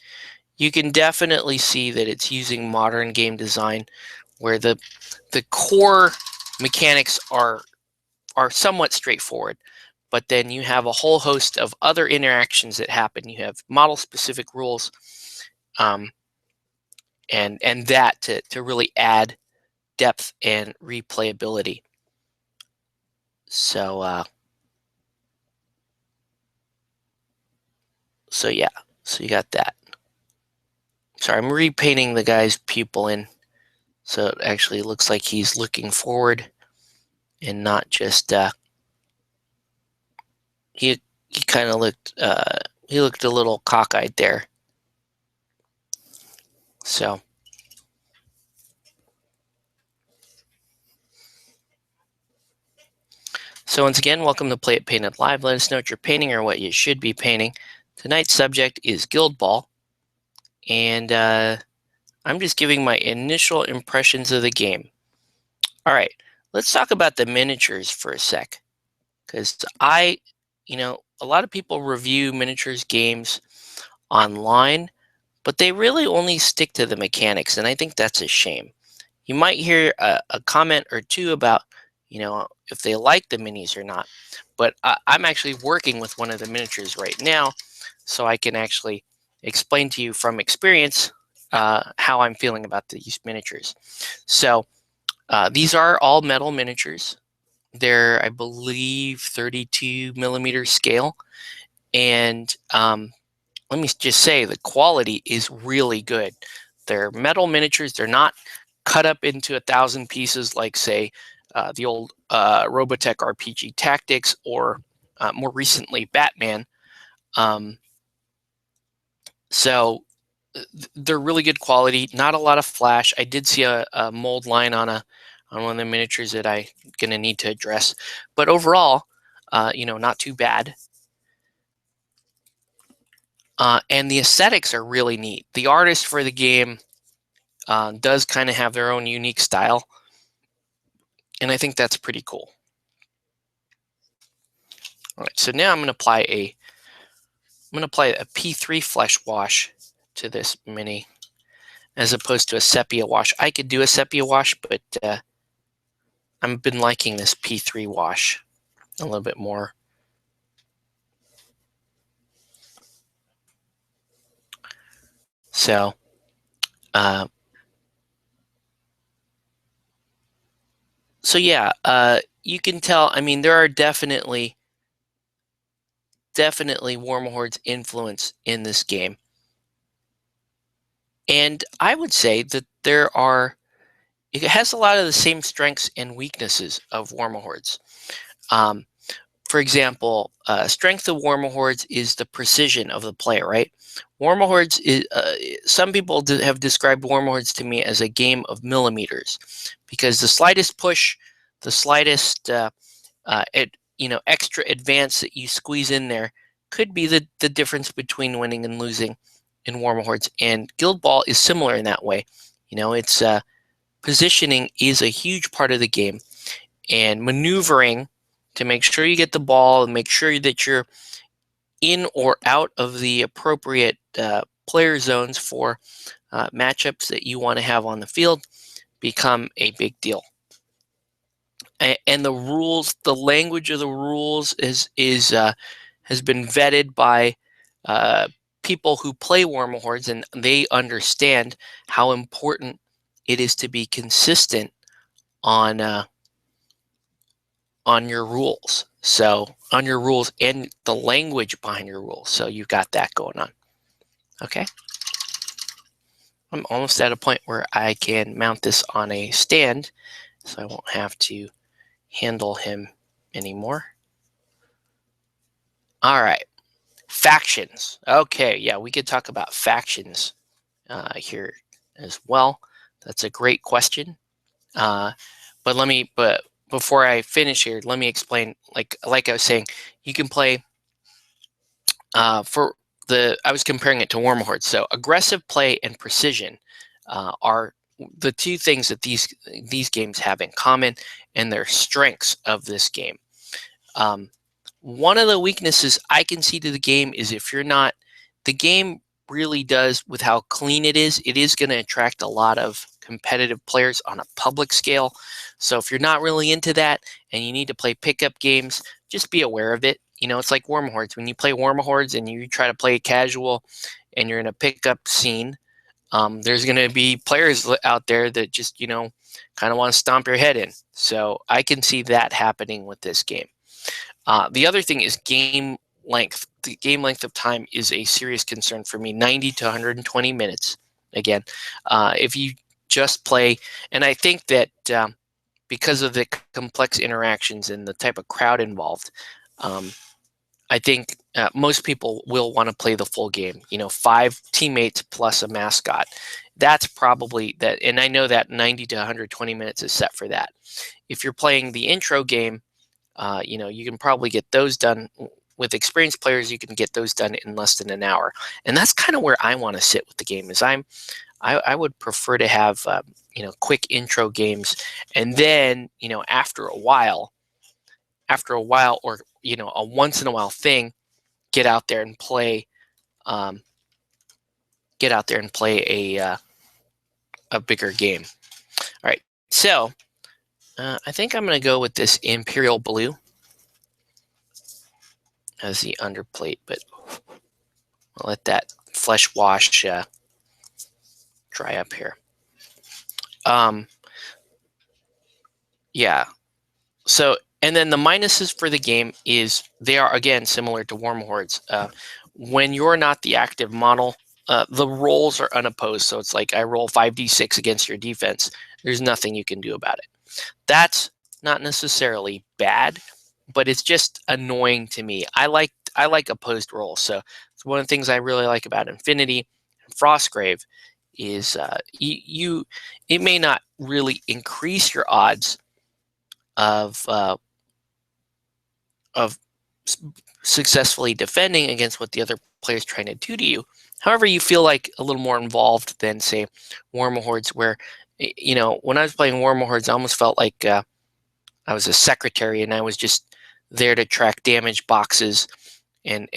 definitely see that it's using modern game design, where the core mechanics are somewhat straightforward, but then you have a whole host of other interactions that happen. You have model-specific rules, and that to really add depth and replayability. So yeah, so you got that. Sorry, I'm repainting the guy's pupil in, so it actually looks like he's looking forward and not just he kind of looked he looked a little cockeyed there. So once again, welcome to Play It Painted Live. Let us know what you're painting or what you should be painting. Tonight's subject is Guildball, and I'm just giving my initial impressions of the game. All right, let's talk about the miniatures for a sec, because a lot of people review miniatures games online, but they really only stick to the mechanics, and I think that's a shame. You might hear a comment or two about, if they like the minis or not, but I'm actually working with one of the miniatures right now, so I can actually explain to you from experience how I'm feeling about these miniatures. So these are all metal miniatures. They're, I believe, 32 millimeter scale, and let me just say the quality is really good. They're metal miniatures. They're not cut up into 1,000 pieces like, say, the old Robotech RPG Tactics, or more recently Batman. So they're really good quality. Not a lot of flash. I did see a mold line on one of the miniatures that I'm gonna need to address. But overall, not too bad. And the aesthetics are really neat. The artist for the game does kind of have their own unique style, and I think that's pretty cool. All right, so now I'm going to apply a P3 flesh wash to this mini, as opposed to a sepia wash. I could do a sepia wash, but I've been liking this P3 wash a little bit more. So, yeah, you can tell. I mean, there are definitely Warmahorde's influence in this game, and I would say that it has a lot of the same strengths and weaknesses of Warmahorde's. For example, strength of Warmahordes is the precision of the player, right? Warmahordes is, some people have described Warmahordes to me as a game of millimeters, because the slightest push, the slightest extra advance that you squeeze in there could be the difference between winning and losing in Warmahordes. And Guildball is similar in that way. It's positioning is a huge part of the game, and maneuvering to make sure you get the ball and make sure that you're in or out of the appropriate player zones for matchups that you want to have on the field become a big deal. And the rules, the language of the rules has been vetted by people who play Warmahordes, and they understand how important it is to be consistent on your rules. So on your rules and the language behind your rules. So you've got that going on. Okay. I'm almost at a point where I can mount this on a stand, so I won't have to handle him anymore. All right. Factions. Okay. Yeah, we could talk about factions here as well. That's a great question. But before I finish here, let me explain. Like I was saying, you can play I was comparing it to Warmahorde. So aggressive play and precision are the two things that these games have in common, and they're strengths of this game. One of the weaknesses I can see to the game is if you're not, the game really does, with how clean it is going to attract a lot of competitive players on a public scale. So if you're not really into that and you need to play pickup games, just be aware of it. It's like Warmahordes. When you play Warmahordes and you try to play casual and you're in a pickup scene, there's going to be players out there that just, kind of want to stomp your head in. So I can see that happening with this game. The other thing is game length. The game length of time is a serious concern for me. 90 to 120 minutes. Again, if you just play, and I think that because of the complex interactions and the type of crowd involved, I think most people will want to play the full game. 5 teammates plus a mascot. That's probably that, and I know that 90 to 120 minutes is set for that. If you're playing the intro game, you can probably get those done with experienced players. You can get those done in less than an hour, and that's kind of where I want to sit with the game. I would prefer to have quick intro games, and then after a while, or a once in a while thing, get out there and play a bigger game. All right, so I think I'm going to go with this Imperial Blue as the underplate, but I'll let that flesh wash dry up here. Yeah. So, and then the minuses for the game is they are, again, similar to Warmahordes. When you're not the active model, the rolls are unopposed. So it's like I roll 5d6 against your defense. There's nothing you can do about it. That's not necessarily bad, but it's just annoying to me. I like opposed rolls. So it's one of the things I really like about Infinity and Frostgrave is it may not really increase your odds of successfully defending against what the other player is trying to do to you. However, you feel like a little more involved than, say, Warmahordes, where, when I was playing Warmahordes, I almost felt like I was a secretary and I was just there to track damage boxes and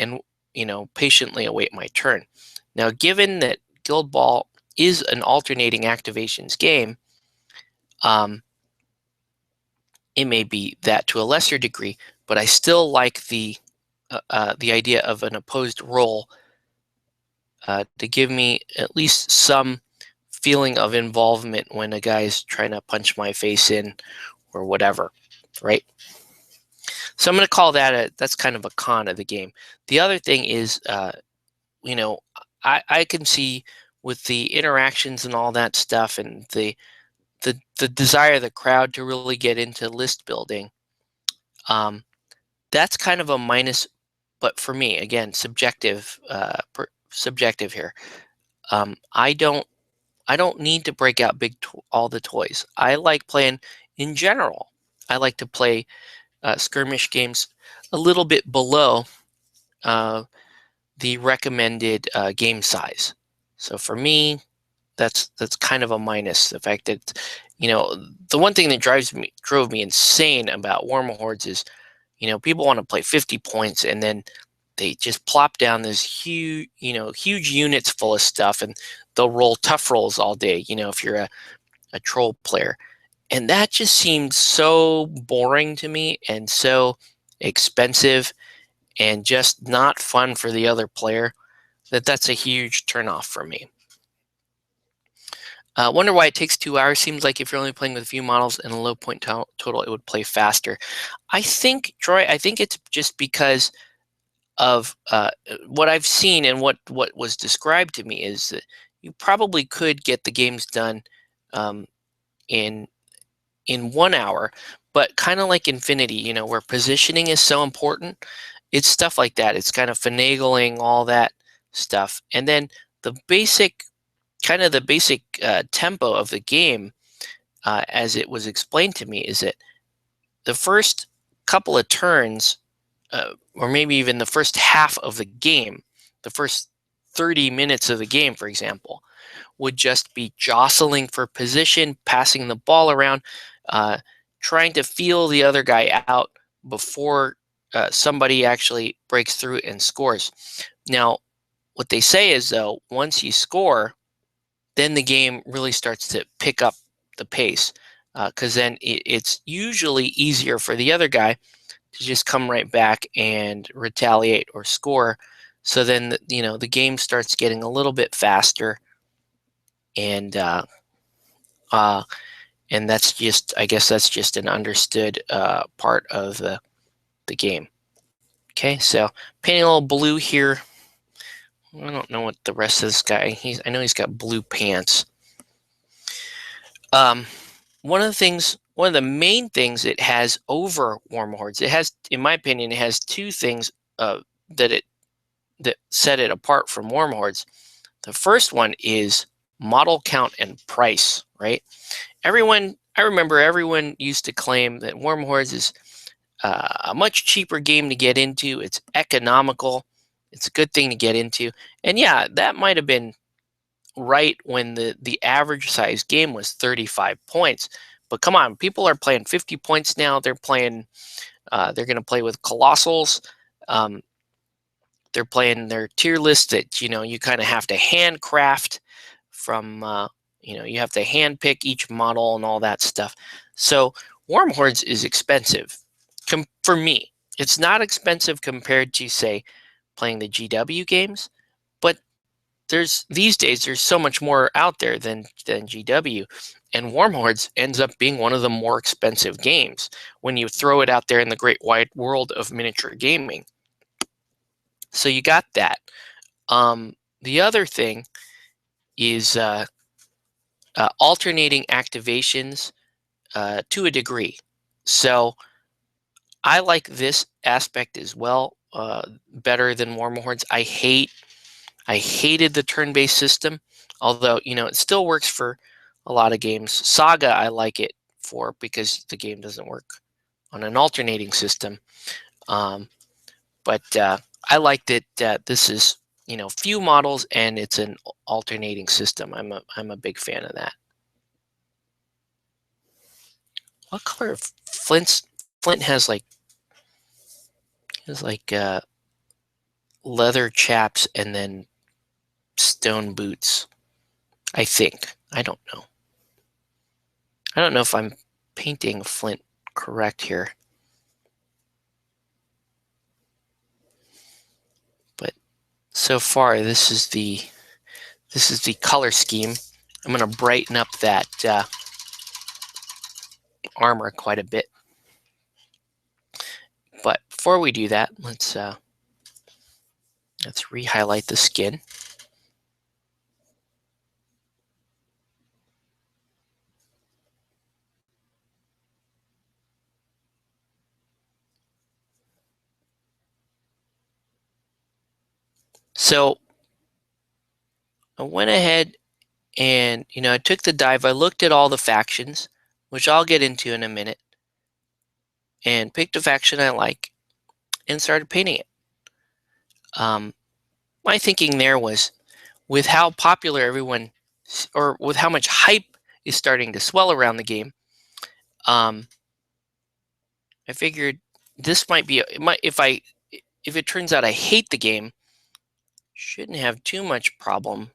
patiently await my turn. Now, given that Guildball is an alternating activations game, it may be that to a lesser degree, but I still like the idea of an opposed role to give me at least some feeling of involvement when a guy's trying to punch my face in or whatever, right? So I'm going to call that's kind of a con of the game. The other thing is, I can see with the interactions and all that stuff and the desire of the crowd to really get into list building. That's kind of a minus, but for me, again, subjective here. I don't need to break out all the toys. I like playing in general. I like to play skirmish games a little bit below the recommended game size. So for me, that's kind of a minus. The fact that the one thing that drove me insane about Warmahordes is people want to play 50 points and then they just plop down this huge units full of stuff, and they'll roll tough rolls all day. If you're a troll player. And that just seemed so boring to me and so expensive and just not fun for the other player that's a huge turnoff for me. Wonder why it takes 2 hours. Seems like if you're only playing with a few models and a low point total, it would play faster. I think, Troy, it's just because of what I've seen and what was described to me is that you probably could get the games done in 1 hour, but kind of like Infinity, where positioning is so important. It's stuff like that. It's kind of finagling all that stuff. And then the basic tempo of the game, as it was explained to me, is that the first couple of turns, or maybe even the first half of the game, the first 30 minutes of the game, for example, would just be jostling for position, passing the ball around, trying to feel the other guy out before somebody actually breaks through and scores. Now, what they say is, though, once you score, then the game really starts to pick up the pace, because then it's usually easier for the other guy to just come right back and retaliate or score. So then, the game starts getting a little bit faster, and that's just, I guess that's just an understood part of the game. Okay, so painting a little blue here. I don't know what the rest of this guy, I know he's got blue pants. One of the main things it has over Warmahordes, it has, in my opinion, it has two things that set it apart from Warmahordes. The first one is model count and price, right? I remember everyone used to claim that Warmahordes is a much cheaper game to get into. It's economical. It's a good thing to get into. And yeah, that might have been right when the average size game was 35 points. But come on, people are playing 50 points now. They're going to play with Colossals. They're playing their tier list that, you kind of have to handcraft from, you have to handpick each model and all that stuff. So Warmahordes is expensive. For me, it's not expensive compared to, say, playing the GW games, but these days there's so much more out there than GW, and Warmahordes ends up being one of the more expensive games when you throw it out there in the great wide world of miniature gaming. So you got that. The other thing is alternating activations to a degree. So I like this aspect as well, better than Warmahordes. I hated the turn-based system, although it still works for a lot of games. Saga I like it for because the game doesn't work on an alternating system. but I like that this is, few models and it's an alternating system. I'm a big fan of that. What color of Flint has like leather chaps and then stone boots. I think. I don't know. I don't know if I'm painting Flint correct here. But so far this is the color scheme. I'm going to brighten up that armor quite a bit. But before we do that, let's re-highlight the skin. So I went ahead and, I took the dive. I looked at all the factions, which I'll get into in a minute, and picked a faction I like and started painting it. My thinking there was, with how popular everyone, or with how much hype is starting to swell around the game, I figured this might be, if it turns out I hate the game, shouldn't have too much problem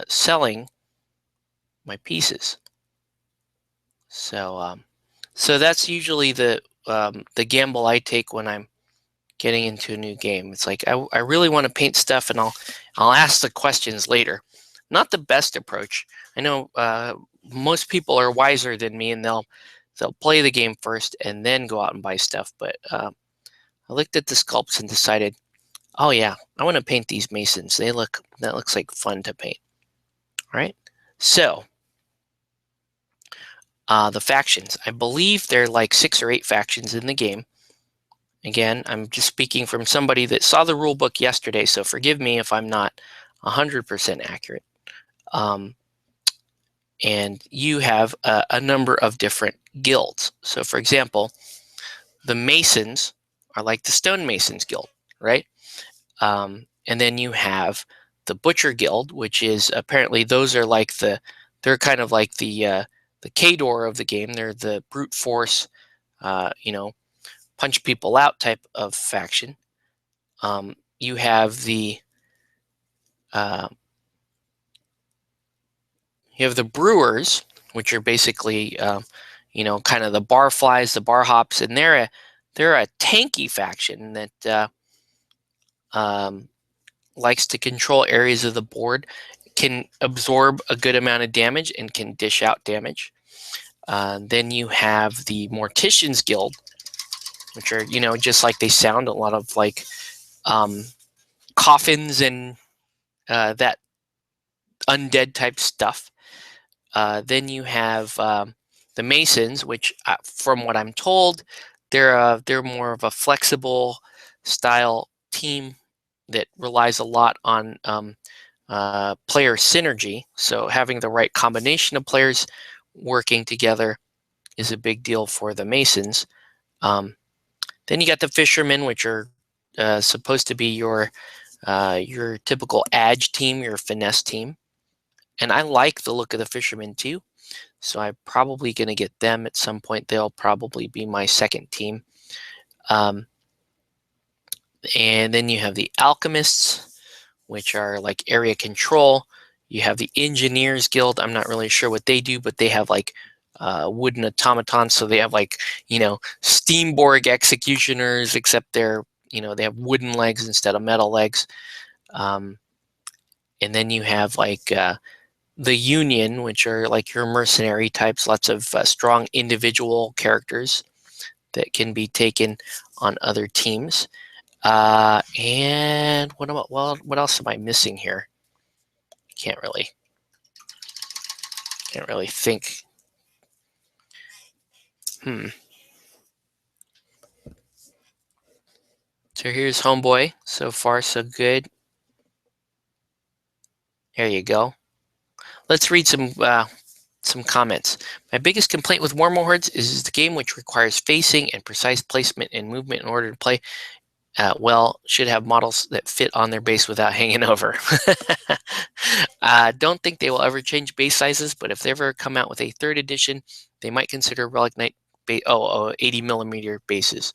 selling my pieces. So that's usually the gamble I take when I'm getting into a new game. It's like I really want to paint stuff, and I'll ask the questions later. Not the best approach. I know most people are wiser than me, and they'll play the game first and then go out and buy stuff. But I looked at the sculpts and decided, oh yeah, I want to paint these masons. That looks like fun to paint. All right, so the factions. I believe there are like 6 or 8 factions in the game. Again, I'm just speaking from somebody that saw the rule book yesterday, so forgive me if I'm not 100% accurate. And you have a number of different guilds. So for example, the Masons are like the Stonemasons Guild, right? And then you have the Butcher Guild, which is apparently those are like they're kind of like the K-Door of the game. They're the brute force, punch people out type of faction. You have the Brewers, which are basically kind of the bar flies, the bar hops, and they're a tanky faction that likes to control areas of the board, can absorb a good amount of damage, and can dish out damage. Then you have the Morticians Guild, which are, just like they sound, a lot of like coffins and that undead type stuff. Then you have the Masons, which, from what I'm told, they're more of a flexible style team that relies a lot on player synergy. So having the right combination of players working together is a big deal for the Masons. Then you got the Fishermen, which are supposed to be your typical edge team, your finesse team. And I like the look of the Fishermen too, so I'm probably going to get them at some point. They'll probably be my second team. And then you have the Alchemists, which are like area control. You have the Engineers Guild. I'm not really sure what they do, but they have like wooden automatons. So they have like, Steamborg executioners, except they have wooden legs instead of metal legs. And then you have like the Union, which are like your mercenary types, lots of strong individual characters that can be taken on other teams. And what else am I missing here? Can't really think. So here's Homeboy. So far, so good. There you go. Let's read some comments. My biggest complaint with Warmore Hordes is the game, which requires facing and precise placement and movement in order to play. well, should have models that fit on their base without hanging over. Don't think they will ever change base sizes, but if they ever come out with a third edition, they might consider Relic Knight 80 millimeter bases.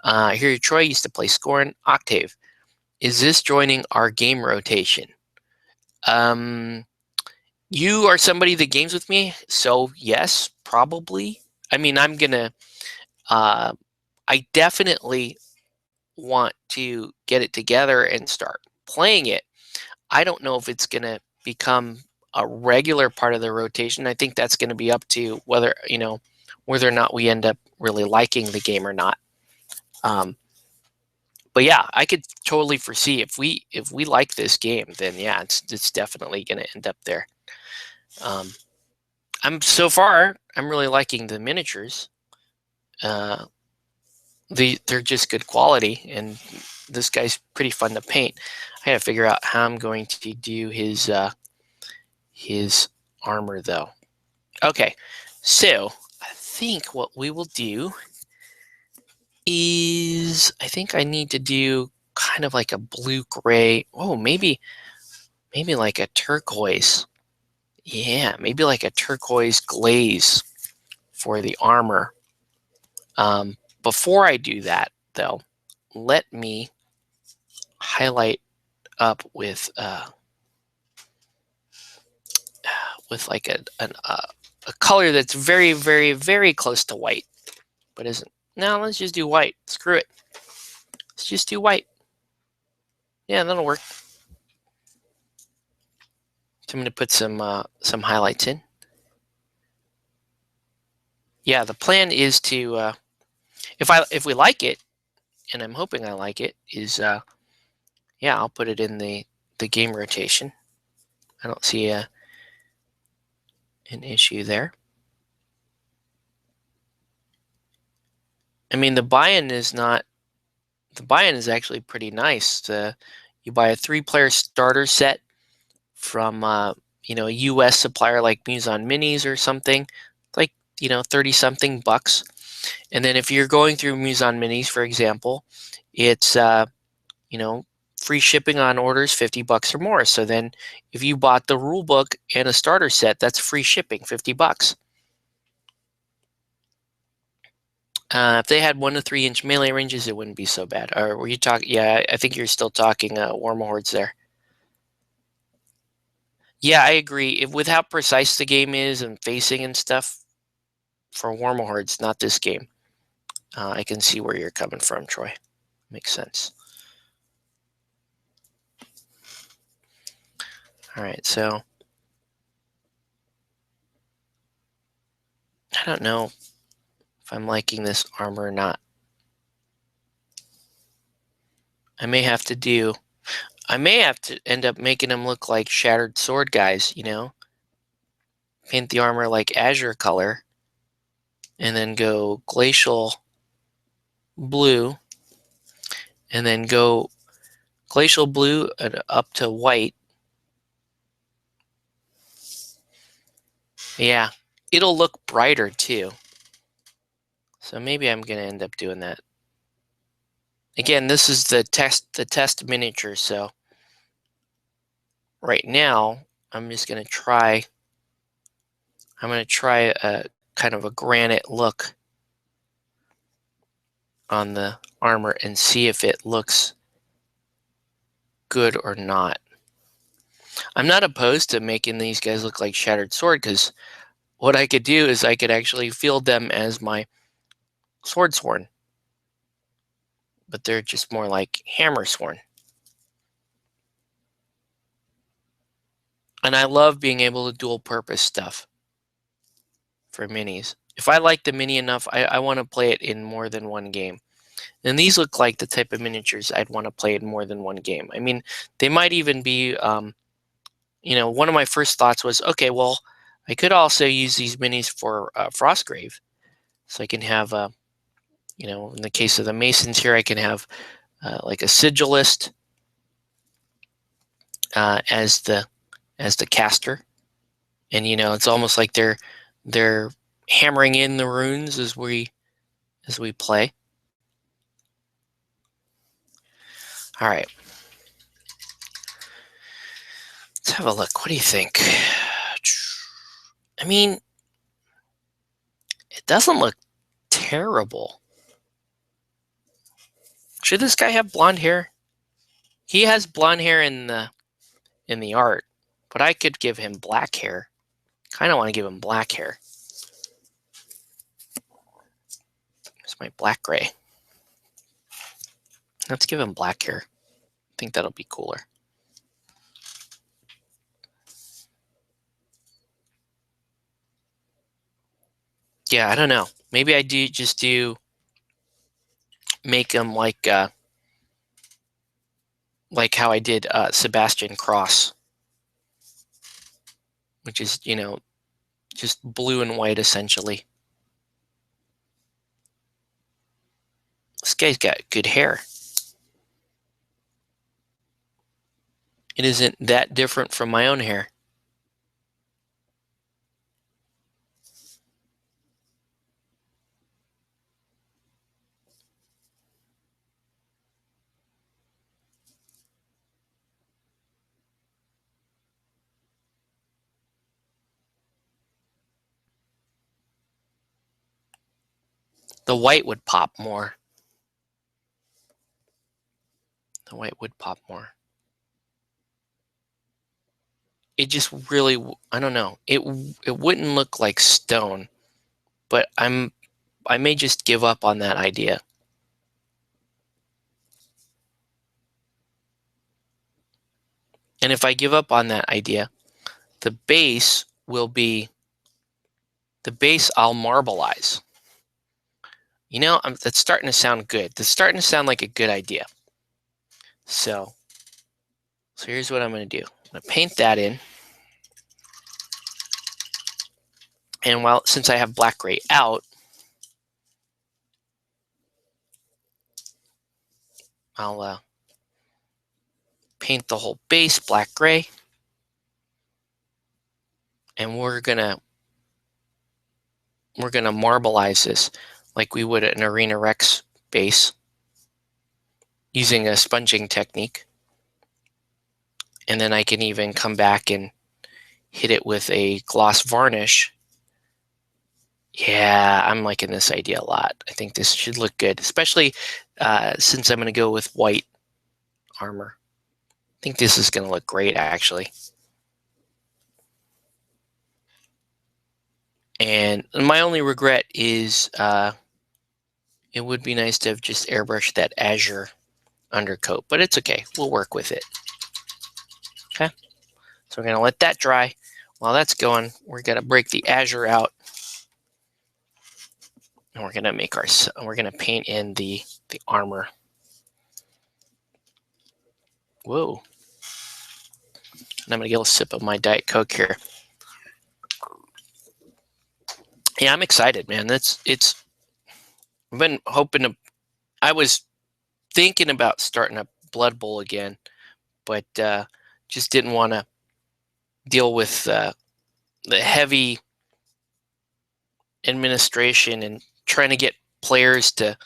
Here, Troy used to play Scorn Octave. Is this joining our game rotation? You are somebody that games with me, so yes, probably. I mean, I definitely want to get it together and start playing it. I don't know if it's going to become a regular part of the rotation. I think that's going to be up to whether or not we end up really liking the game or not. But yeah, I could totally foresee if we like this game, then yeah, it's definitely going to end up there. I'm really liking the miniatures. They're just good quality, and this guy's pretty fun to paint. I gotta figure out how I'm going to do his armor though. Okay, so I think what we will do is I think I need to do kind of like a blue-gray. Oh, maybe like a turquoise. Yeah, maybe like a turquoise glaze for the armor. Before I do that, though, let me highlight up with like a color that's very, very, very close to white, but isn't. No, let's just do white. Screw it. Let's just do white. Yeah, that'll work. So I'm going to put some highlights in. Yeah, the plan is to if we like it, and I'm hoping I like it, is yeah, I'll put it in the game rotation. I don't see an issue there. I mean, the buy-in is actually pretty nice. You buy a 3-player starter set from a US supplier like Muson Minis or something, like 30 something bucks. And then if you're going through Muson Minis, for example, it's free shipping on orders $50 or more. So then if you bought the rule book and a starter set, that's free shipping, $50. If they had 1 to 3 inch melee ranges, it wouldn't be so bad. Or were you talking? Yeah, I think you're still talking Warmahordes there. Yeah, I agree. With how precise the game is and facing and stuff, for Warmahordes, not this game. I can see where you're coming from, Troy. Makes sense. All right, so I don't know if I'm liking this armor or not. I may have to end up making them look like Shattered Sword guys, paint the armor like azure color, and then go glacial blue, and then go glacial blue up to white. Yeah, it'll look brighter too. So maybe I'm going to end up doing that. Again, this is the test miniature, so right now I'm just going to try a kind of a granite look on the armor and see if it looks good or not. I'm not opposed to making these guys look like Shattered Sword, because what I could do is I could actually field them as my Swordsworn, but they're just more like Hammersworn. And I love being able to dual purpose stuff for minis. If I like the mini enough, I want to play it in more than one game. And these look like the type of miniatures I'd want to play in more than one game. I mean, they might even be, one of my first thoughts was, okay, well, I could also use these minis for Frostgrave. So I can have, in the case of the Masons here, I can have like a Sigilist as the caster. And, it's almost like they're hammering in the runes as we play. All right. Let's have a look. What do you think? I mean, it doesn't look terrible. Should this guy have blonde hair? He has blonde hair in the art, but I could give him black hair. Kind of want to give him black hair. It's my black gray. Let's give him black hair. I think that'll be cooler. Yeah, I don't know. Maybe I do make him like how I did Sebastian Cross, which is, just blue and white essentially. This guy's got good hair. It isn't that different from my own hair. The white would pop more. The white would pop more. It just really, I don't know. It wouldn't look like stone, but I may just give up on that idea. And if I give up on that idea, the base I'll marbleize. That's starting to sound good. That's starting to sound like a good idea. So here's what I'm going to do. I'm going to paint that in. And since I have black gray out, I'll paint the whole base black gray. And we're gonna marbleize this like we would an Arena Rex base using a sponging technique. And then I can even come back and hit it with a gloss varnish. Yeah, I'm liking this idea a lot. I think this should look good, especially since I'm going to go with white armor. I think this is going to look great, actually. And my only regret is it would be nice to have just airbrushed that azure undercoat, but it's okay. We'll work with it. Okay, so we're going to let that dry. While that's going, we're going to break the azure out. And we're going to paint in the armor. Whoa. And I'm going to get a sip of my Diet Coke here. Yeah, I'm excited, man. I've been hoping I was thinking about starting a Blood Bowl again, but just didn't want to deal with the heavy administration and trying to get players to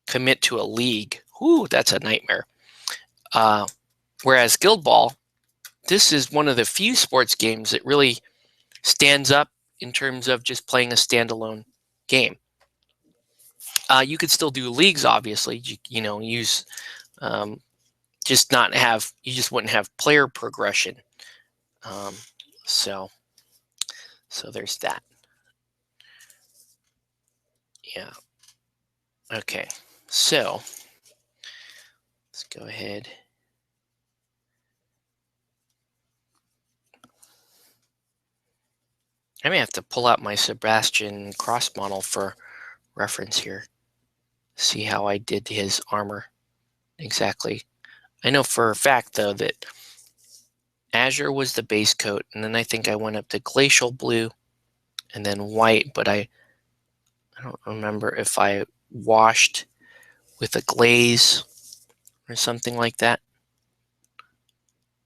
commit to a league. Whoo, that's a nightmare. Whereas Guildball, this is one of the few sports games that really stands up in terms of just playing a standalone game. You could still do leagues, obviously. Use you just wouldn't have player progression. So there's that. Yeah. Okay. So let's go ahead. I may have to pull out my Sebastian Cross model for reference here. See how I did his armor exactly. I know for a fact, though, that azure was the base coat, and then I think I went up to glacial blue and then white, but I don't remember if I washed with a glaze or something like that.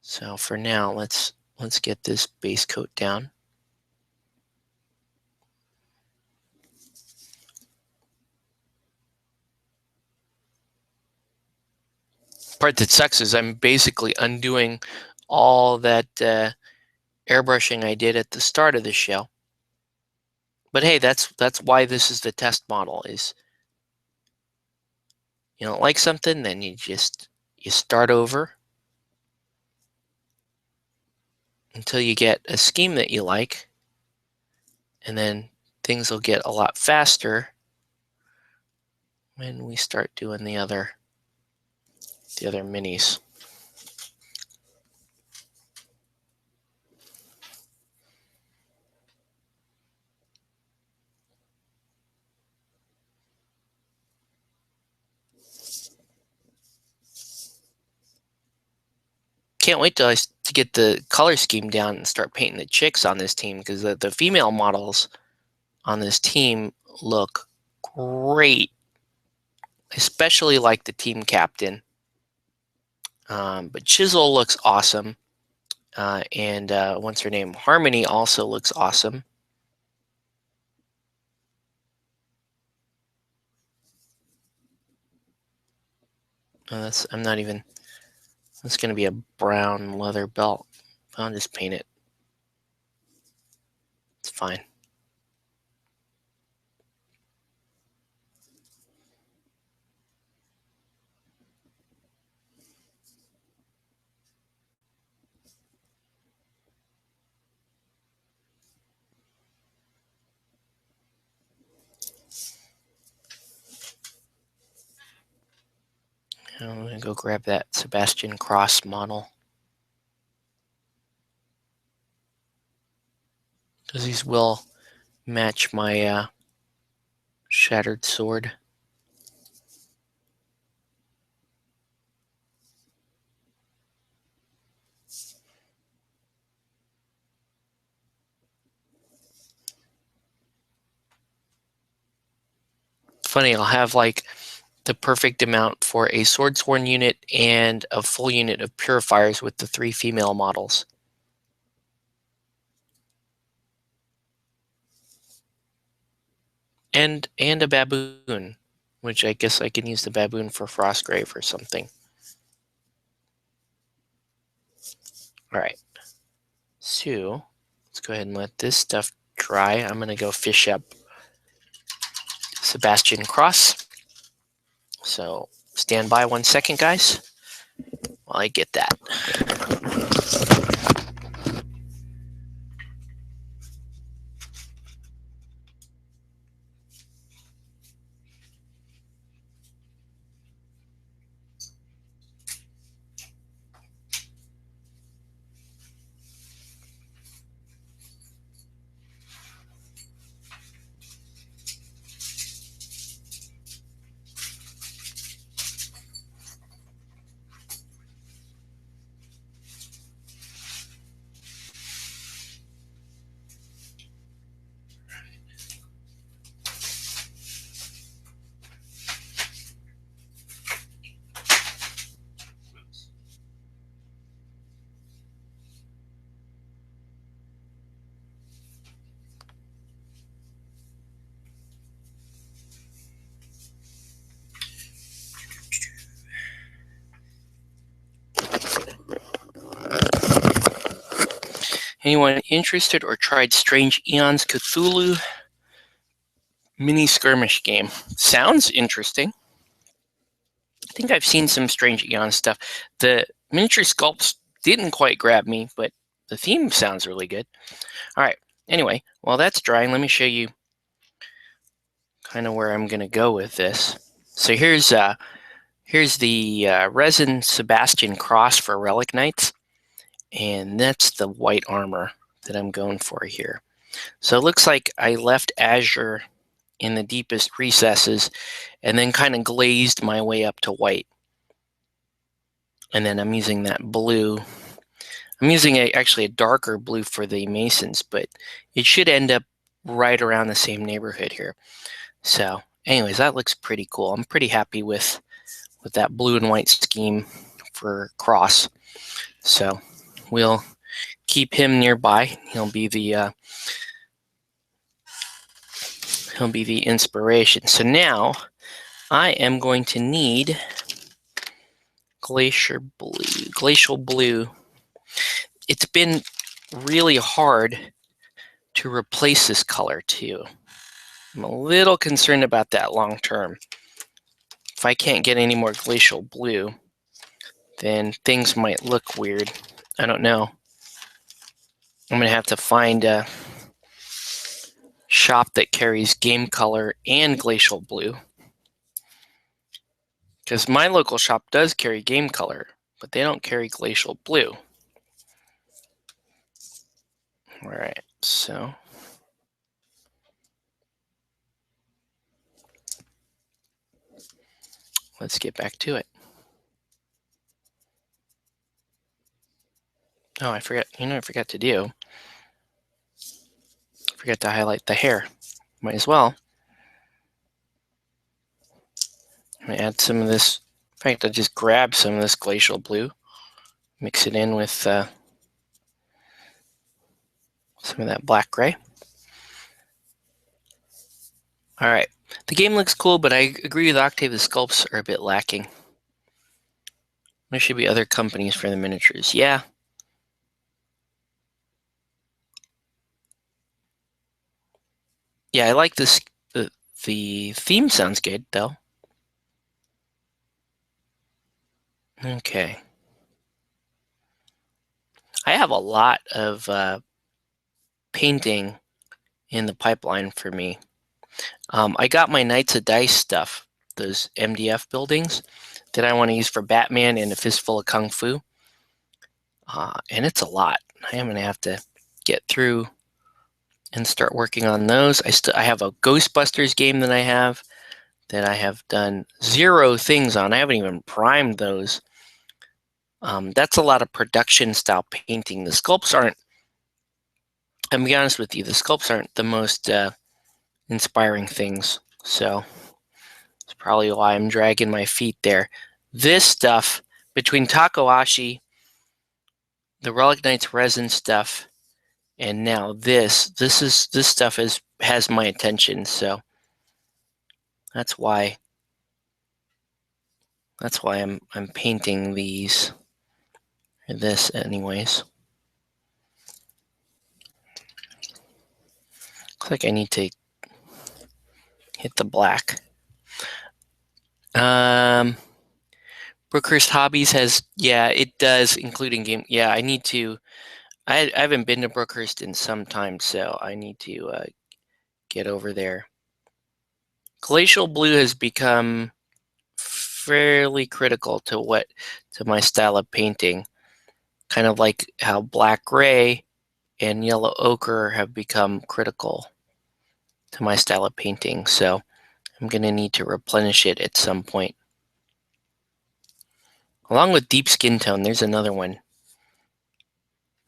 So for now, let's get this base coat down. part that sucks is I'm basically undoing all that airbrushing I did at the start of the show. But hey, that's why this is the test model. Is you don't like something, then you start over until you get a scheme that you like, and then things will get a lot faster when we start doing the other minis. Can't wait to get the color scheme down and start painting the chicks on this team, because the female models on this team look great, especially like the team captain. But Chisel looks awesome, and what's her name? Harmony also looks awesome. I'm not even. That's going to be a brown leather belt. I'll just paint it. It's fine. I'm going to go grab that Sebastian Cross model, because these will match my shattered sword. Funny, I'll have like the perfect amount for a swordsworn unit and a full unit of purifiers with the 3 female models. And a baboon, which I guess I can use the baboon for Frostgrave or something. All right, so let's go ahead and let this stuff dry. I'm going to go fish up Sebastian Cross. So stand by 1 second, guys, while I get that. Anyone interested or tried Strange Eons Cthulhu mini skirmish game? Sounds interesting. I think I've seen some Strange Eon stuff. The miniature sculpts didn't quite grab me, but the theme sounds really good. All right. Anyway, while that's drying, let me show you kind of where I'm going to go with this. So here's the resin Sebastian Cross for Relic Knights, and that's the white armor that I'm going for here. So it looks like I left azure in the deepest recesses and then kind of glazed my way up to white. And then I'm using that blue. I'm using actually a darker blue for the Masons, but it should end up right around the same neighborhood here. So anyways, that looks pretty cool. I'm pretty happy with that blue and white scheme for Cross. So we'll keep him nearby. He'll be the inspiration. So now I am going to need Glacial blue. It's been really hard to replace this color too. I'm a little concerned about that long term. If I can't get any more glacial blue, then things might look weird. I don't know. I'm going to have to find a shop that carries game color and glacial blue. Because my local shop does carry game color, but they don't carry glacial blue. All right, so let's get back to it. Oh, I forgot. I forgot to do. I forgot to highlight the hair. Might as well. I'm gonna add some of this. In fact, I'll just grab some of this glacial blue, mix it in with some of that black gray. All right, the game looks cool, but I agree with Octave. The sculpts are a bit lacking. There should be other companies for the miniatures. Yeah. Yeah, I like this. The theme sounds good, though. Okay. I have a lot of painting in the pipeline for me. I got my Knights of Dice stuff, those MDF buildings that I want to use for Batman and a Fistful of Kung Fu. And it's a lot. I am going to have to get through and start working on those. I have a Ghostbusters game that I have done 0 things on. I haven't even primed those. That's a lot of production style painting. The sculpts aren't, I'm gonna be honest with you, the sculpts aren't the most inspiring things. So that's probably why I'm dragging my feet there. This stuff, between Takahashi, the Relic Knights resin stuff, and now this stuff has my attention. So that's why I'm painting these, or this anyways. Looks like I need to hit the black. Brookhurst Hobbies has, yeah, it does, including game. Yeah, I need to. I haven't been to Brookhurst in some time, so I need to get over there. Glacial blue has become fairly critical to my style of painting, kind of like how black gray and yellow ochre have become critical to my style of painting. So I'm going to need to replenish it at some point. Along with deep skin tone, there's another one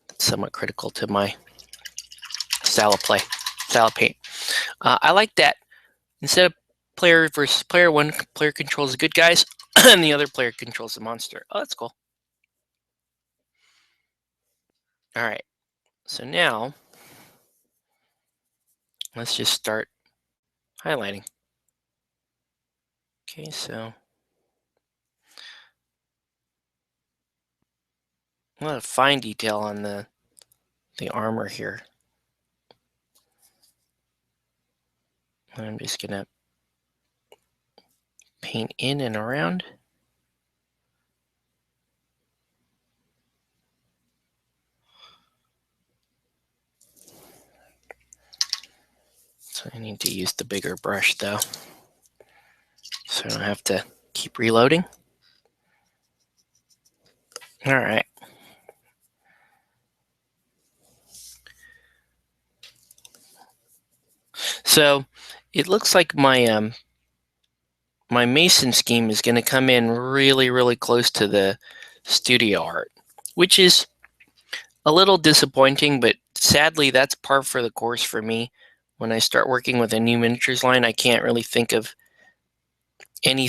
that's somewhat critical to my style of paint. I like that instead of player versus player, one player controls the good guys and the other player controls the monster. Oh, that's cool. All right, so now let's just start highlighting. Okay, so a lot of fine detail on the armor here. And I'm just gonna paint in and around. So I need to use the bigger brush though, so I don't have to keep reloading. All right. So it looks like my my Mason scheme is going to come in really, really close to the studio art, which is a little disappointing, but sadly that's par for the course for me. When I start working with a new miniatures line, I can't really think of any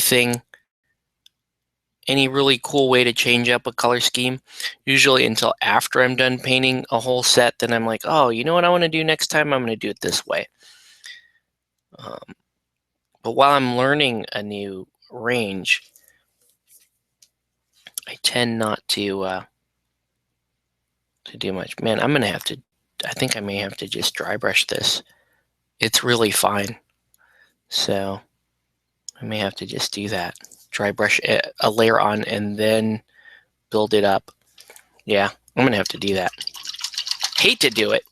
really cool way to change up a color scheme, usually until after I'm done painting a whole set. Then I'm like, oh, you know what I want to do next time? I'm going to do it this way. But while I'm learning a new range, I tend not to do much. Man, I think I may have to just dry brush this. It's really fine. So I may have to just do that. Dry brush a layer on and then build it up. Yeah, I'm going to have to do that. Hate to do it.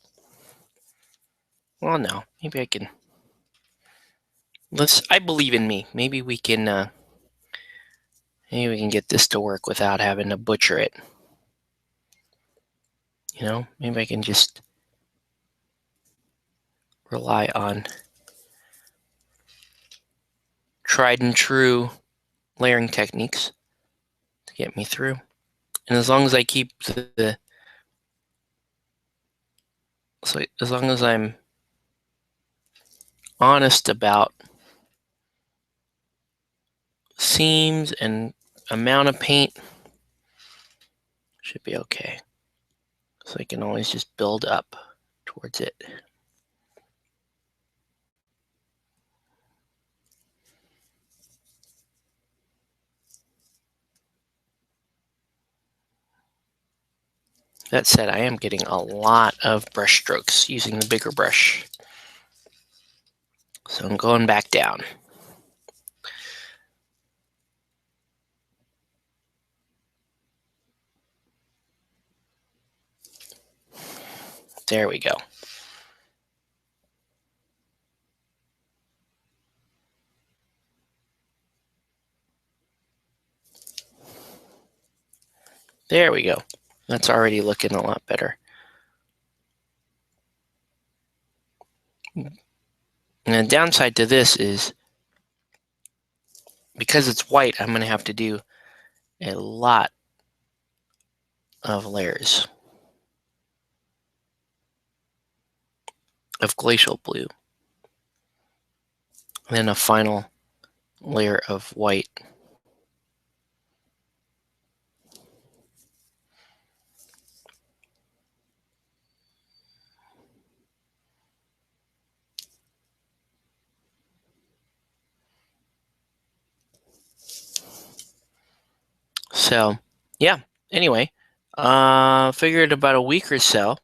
Well, no, maybe I can. I believe in me. Maybe we can get this to work without having to butcher it. Maybe I can just rely on tried and true layering techniques to get me through. And as long as I keep as long as I'm honest about seams and amount of paint, should be okay. So I can always just build up towards it. That said, I am getting a lot of brush strokes using the bigger brush. So I'm going back down. There we go. There we go. That's already looking a lot better. And the downside to this is because it's white, I'm going to have to do a lot of layers of glacial blue. And then a final layer of white. So, yeah. Anyway, figured about a week or so,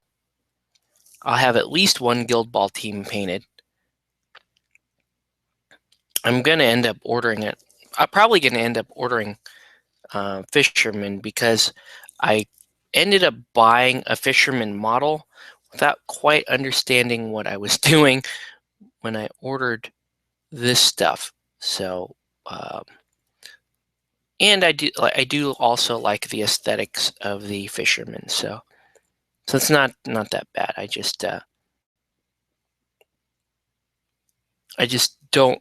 I'll have at least one Guildball team painted. I'm going to end up ordering it. I'm probably going to end up ordering Fisherman because I ended up buying a Fisherman model without quite understanding what I was doing when I ordered this stuff. So, and I do also like the aesthetics of the Fisherman. So it's not that bad. I just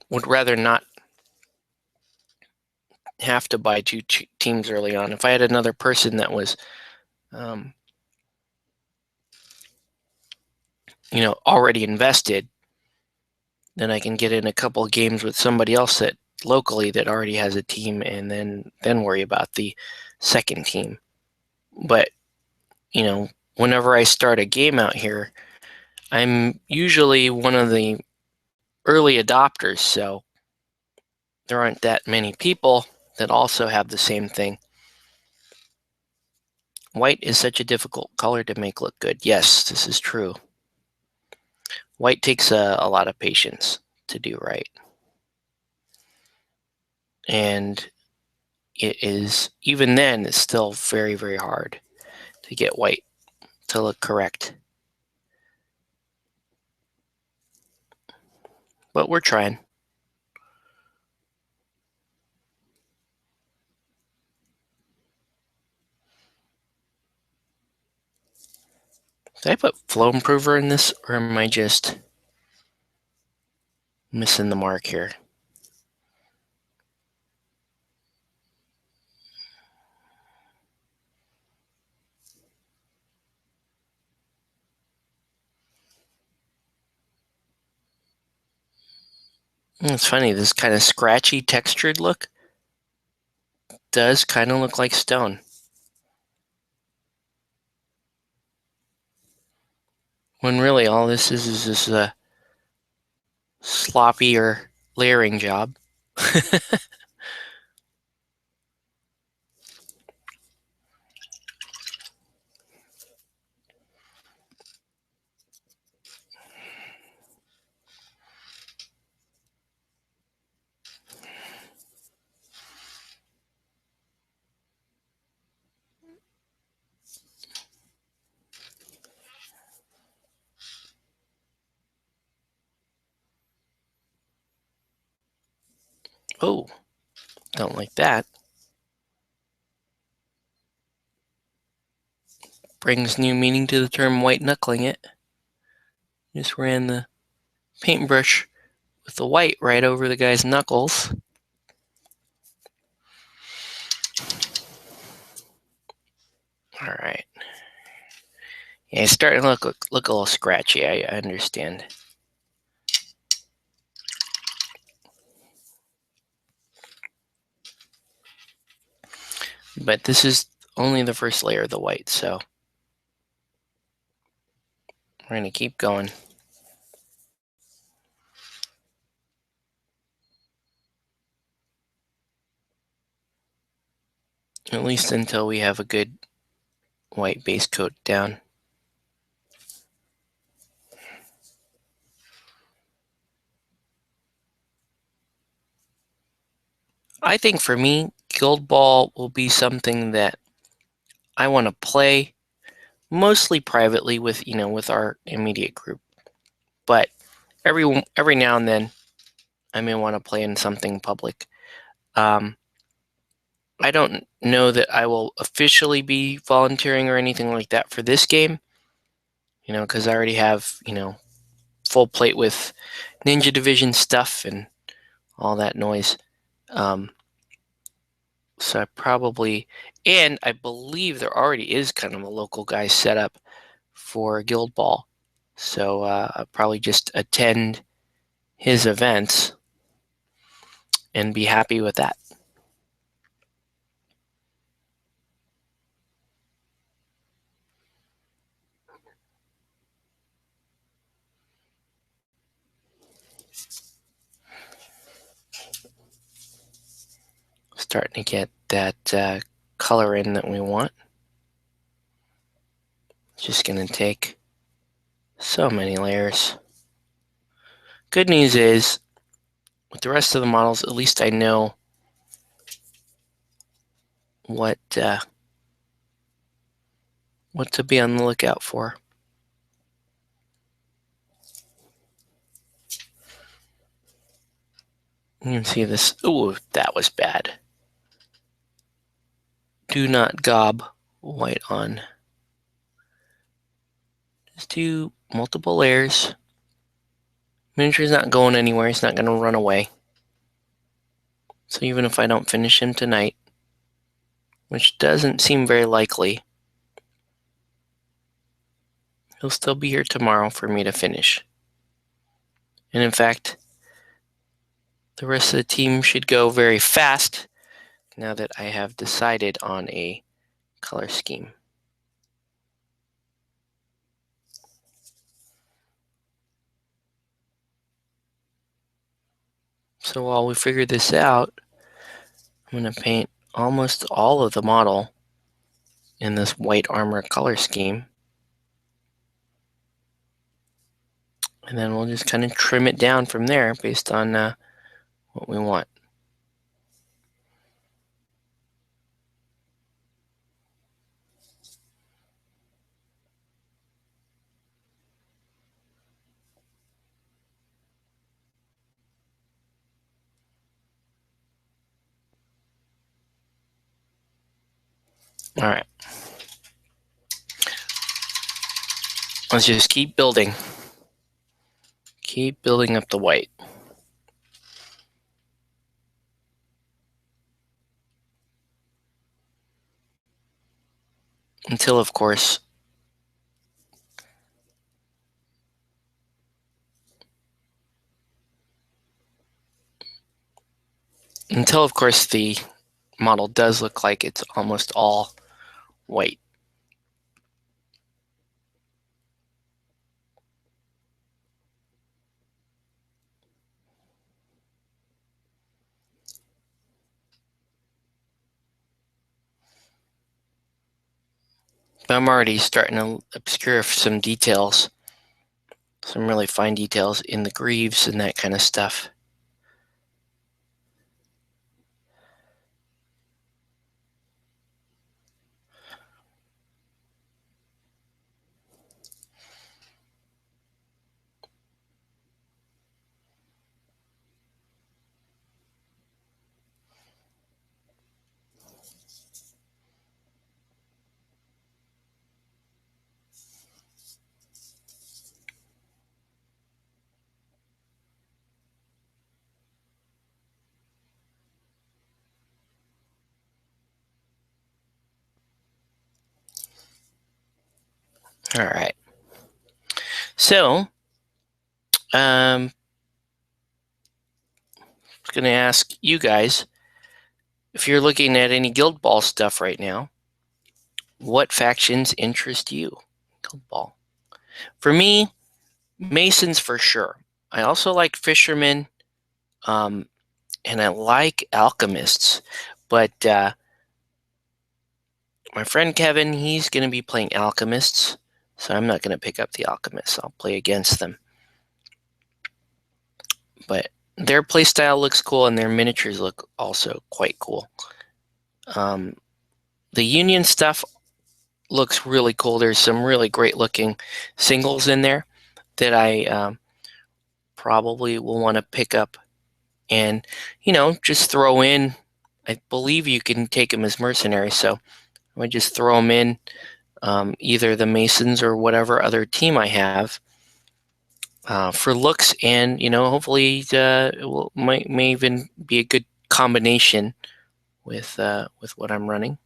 would rather not have to buy two teams early on. If I had another person that was, already invested, then I can get in a couple of games with somebody else that locally that already has a team, and then worry about the second team. But whenever I start a game out here, I'm usually one of the early adopters, so there aren't that many people that also have the same thing. White is such a difficult color to make look good. Yes, this is true. White takes a lot of patience to do right. And it is, even then, it's still very, very hard to get white to look correct. But we're trying. Did I put flow improver in this, or am I just missing the mark here? It's funny, this kind of scratchy textured look does kind of look like stone. When really all this is this sloppier layering job. Oh, don't like that. Brings new meaning to the term white knuckling it. Just ran the paintbrush with the white right over the guy's knuckles. All right. Yeah, it's starting to look a little scratchy. I understand. But this is only the first layer of the white, so we're going to keep going. At least until we have a good white base coat down. I think for me, Guildball will be something that I want to play mostly privately with, with our immediate group. But every now and then, I may want to play in something public. I don't know that I will officially be volunteering or anything like that for this game, because I already have, full plate with Ninja Division stuff and all that noise. So I probably, and I believe there already is kind of a local guy set up for Guildball. So I'll probably just attend his events and be happy with that. Starting to get that color in that we want. It's just going to take so many layers. Good news is, with the rest of the models, at least I know what to be on the lookout for. You can see this. Ooh, that was bad. Do not gob white on. Just do multiple layers. Miniature's not going anywhere. He's not going to run away. So even if I don't finish him tonight, which doesn't seem very likely, he'll still be here tomorrow for me to finish. And in fact, the rest of the team should go very fast now that I have decided on a color scheme. So while we figure this out, I'm going to paint almost all of the model in this white armor color scheme. And then we'll just kind of trim it down from there based on what we want. All right. Let's just keep building. Keep building up the white. Until, of course, the model does look like it's almost all white. But I'm already starting to obscure some details, some really fine details in the greaves and that kind of stuff. All right. So, I'm going to ask you guys, if you're looking at any Guildball stuff right now, what factions interest you? Guildball. For me, Masons for sure. I also like Fishermen, and I like Alchemists. But my friend Kevin, he's going to be playing Alchemists, so I'm not going to pick up the Alchemists. I'll play against them. But their playstyle looks cool, and their miniatures look also quite cool. The Union stuff looks really cool. There's some really great looking singles in there that I probably will want to pick up and, just throw in. I believe you can take them as mercenaries, so I would just throw them in either the Masons or whatever other team I have for looks, and hopefully it may even be a good combination with what I'm running.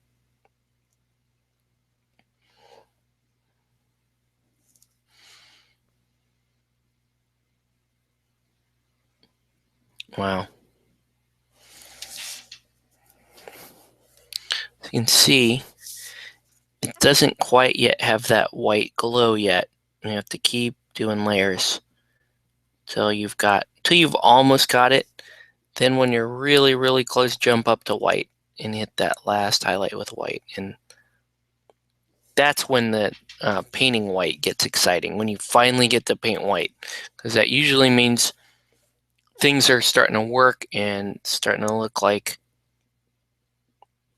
Wow. As you can see, it doesn't quite yet have that white glow yet. You have to keep doing layers till you've almost got it. Then when you're really, really close, jump up to white and hit that last highlight with white. And that's when the painting white gets exciting, when you finally get to paint white, because that usually means things are starting to work and starting to look like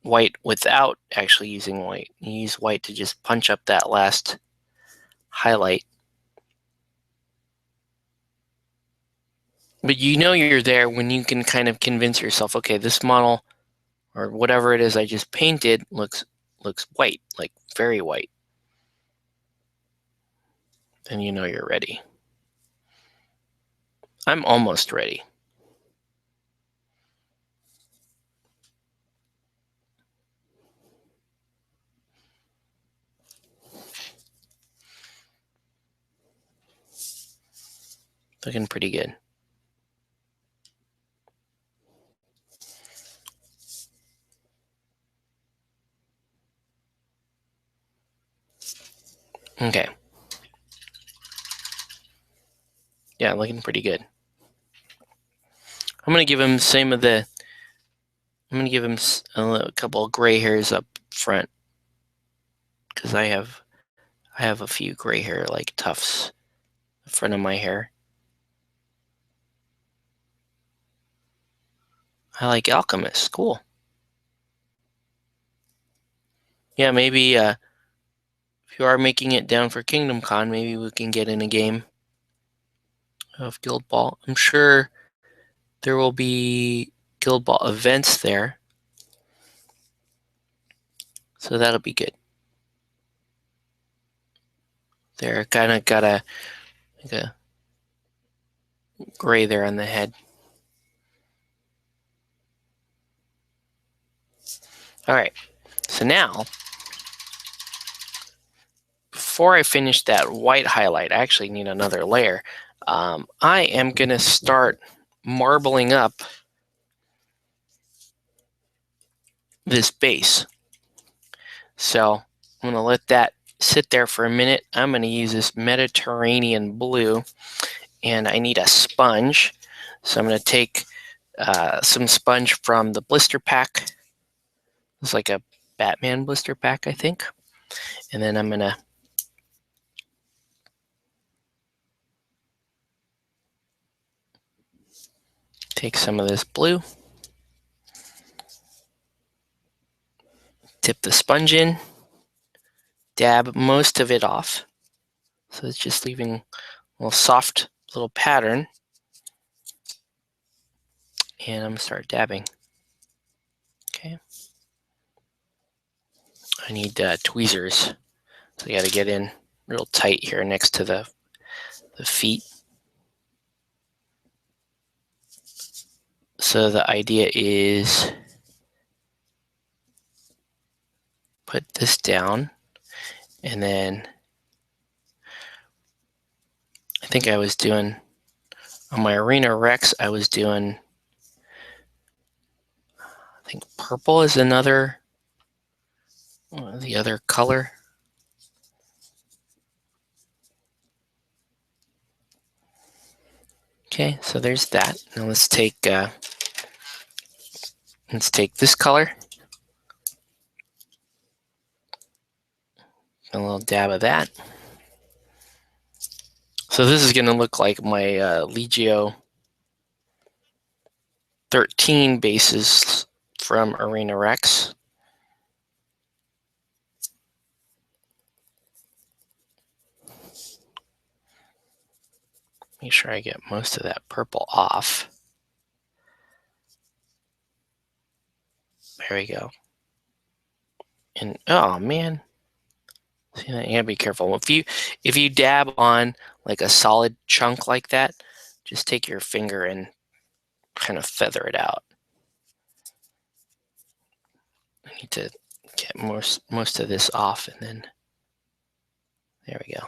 white without actually using white. You use white to just punch up that last highlight. But you're there when you can kind of convince yourself, okay, this model or whatever it is I just painted looks white, like very white. Then you're ready. I'm almost ready. Looking pretty good. Okay. Yeah, looking pretty good. I'm going to give him a couple of gray hairs up front, because I have a few gray hair like tufts in front of my hair. I like Alchemist. Cool. Yeah, maybe if you are making it down for Kingdom Con, maybe we can get in a game of Guildball. I'm sure there will be Guildball events there, so that'll be good. They're kind of got a gray there on the head. All right, so now, before I finish that white highlight, I actually need another layer. I am going to start marbling up this base. So I'm going to let that sit there for a minute. I'm going to use this Mediterranean blue, and I need a sponge. So I'm going to take some sponge from the blister pack. It's like a Batman blister pack, I think. And then I'm going to take some of this blue, dip the sponge in, dab most of it off. So it's just leaving a little soft little pattern. And I'm going to start dabbing. Okay. I need tweezers. So I got to get in real tight here next to the feet. So the idea is put this down and then think I was doing, on my Arena Rex, I was doing, I think purple is the other color. Okay, so there's that. Now let's take this color. A little dab of that. So this is going to look like my Legio 13 bases from Arena Rex. Make sure I get most of that purple off. There we go. And oh man, see, you gotta be careful. If you dab on like a solid chunk like that, just take your finger and kind of feather it out. I need to get most of this off, and then there we go.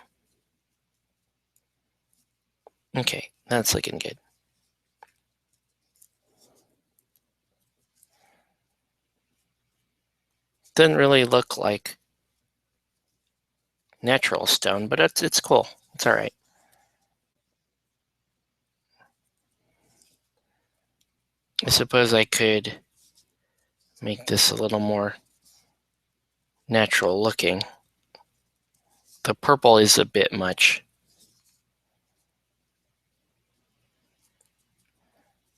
Okay, that's looking good. Doesn't really look like natural stone, but it's cool. It's all right. I suppose I could make this a little more natural looking. The purple is a bit much.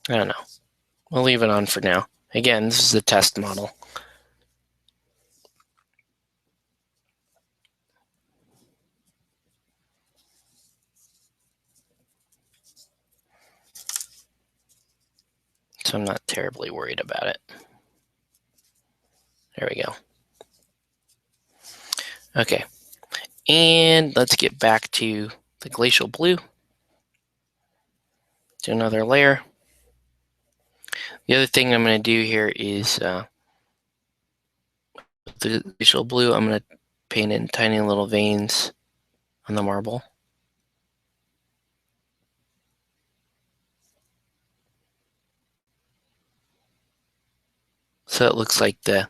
I don't know. We'll leave it on for now. Again, this is a test model. So I'm not terribly worried about it. There we go. Okay. And let's get back to the glacial blue. Do another layer. The other thing I'm going to do here is the glacial blue, I'm going to paint in tiny little veins on the marble. So it looks like it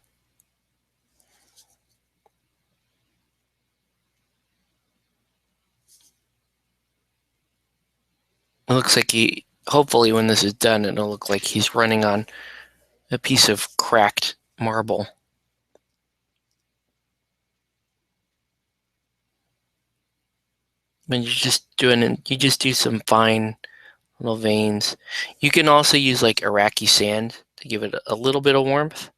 looks like hopefully when this is done, it'll look like he's running on a piece of cracked marble. When you're just you just do some fine little veins. You can also use like Iraqi sand to give it a little bit of warmth.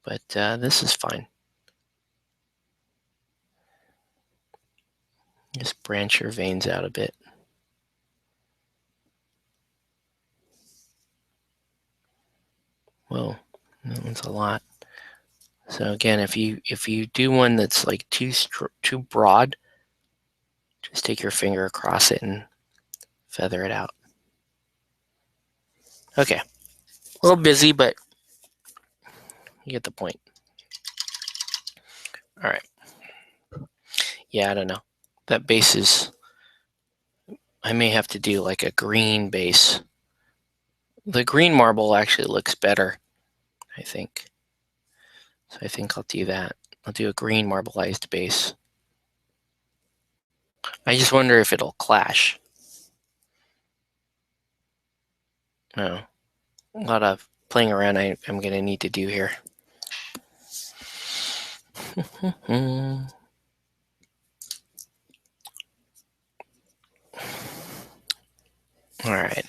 But this is fine. Just branch your veins out a bit. Whoa, that one's a lot. So again, if you do one that's like too broad, just take your finger across it and feather it out. Okay, a little busy, but you get the point. All right. Yeah, I don't know. That base is, I may have to do like a green base. The green marble actually looks better, I think. So I think I'll do that. I'll do a green marbleized base. I just wonder if it'll clash. Oh, a lot of playing around I'm going to need to do here. All right.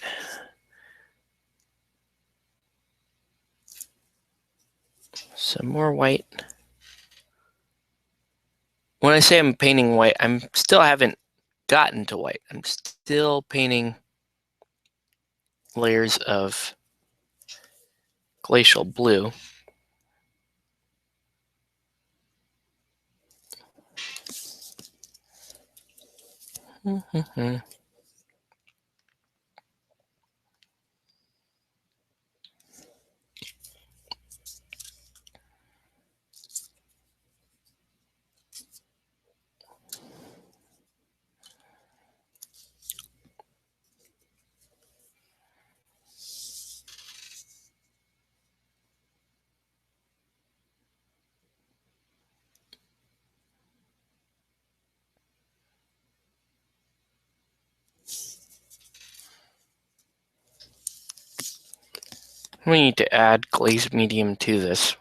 Some more white. When I say I'm painting white, I'm still haven't gotten to white. I'm still painting layers of glacial blue. We need to add glaze medium to this.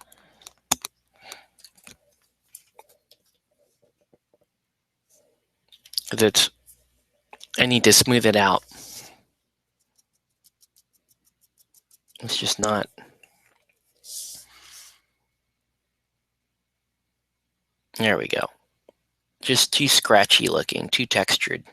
I need to smooth it out. It's just not. There we go. Just too scratchy looking, too textured.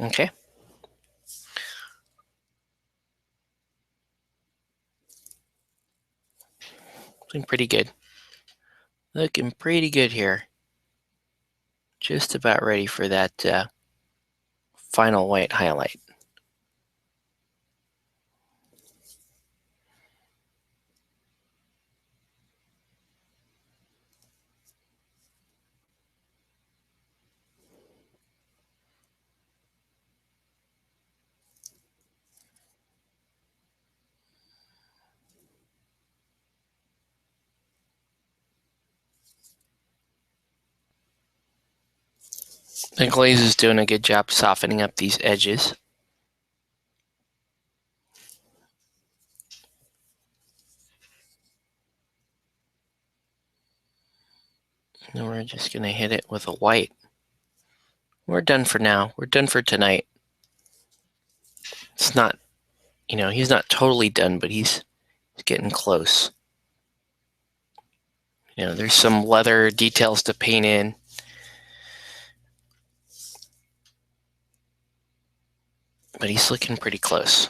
Okay. Looking pretty good. Looking pretty good here. Just about ready for that final white highlight. The glaze is doing a good job softening up these edges. And we're just going to hit it with a white. We're done for now. We're done for tonight. It's not, he's not totally done, but he's getting close. There's some leather details to paint in. But he's looking pretty close.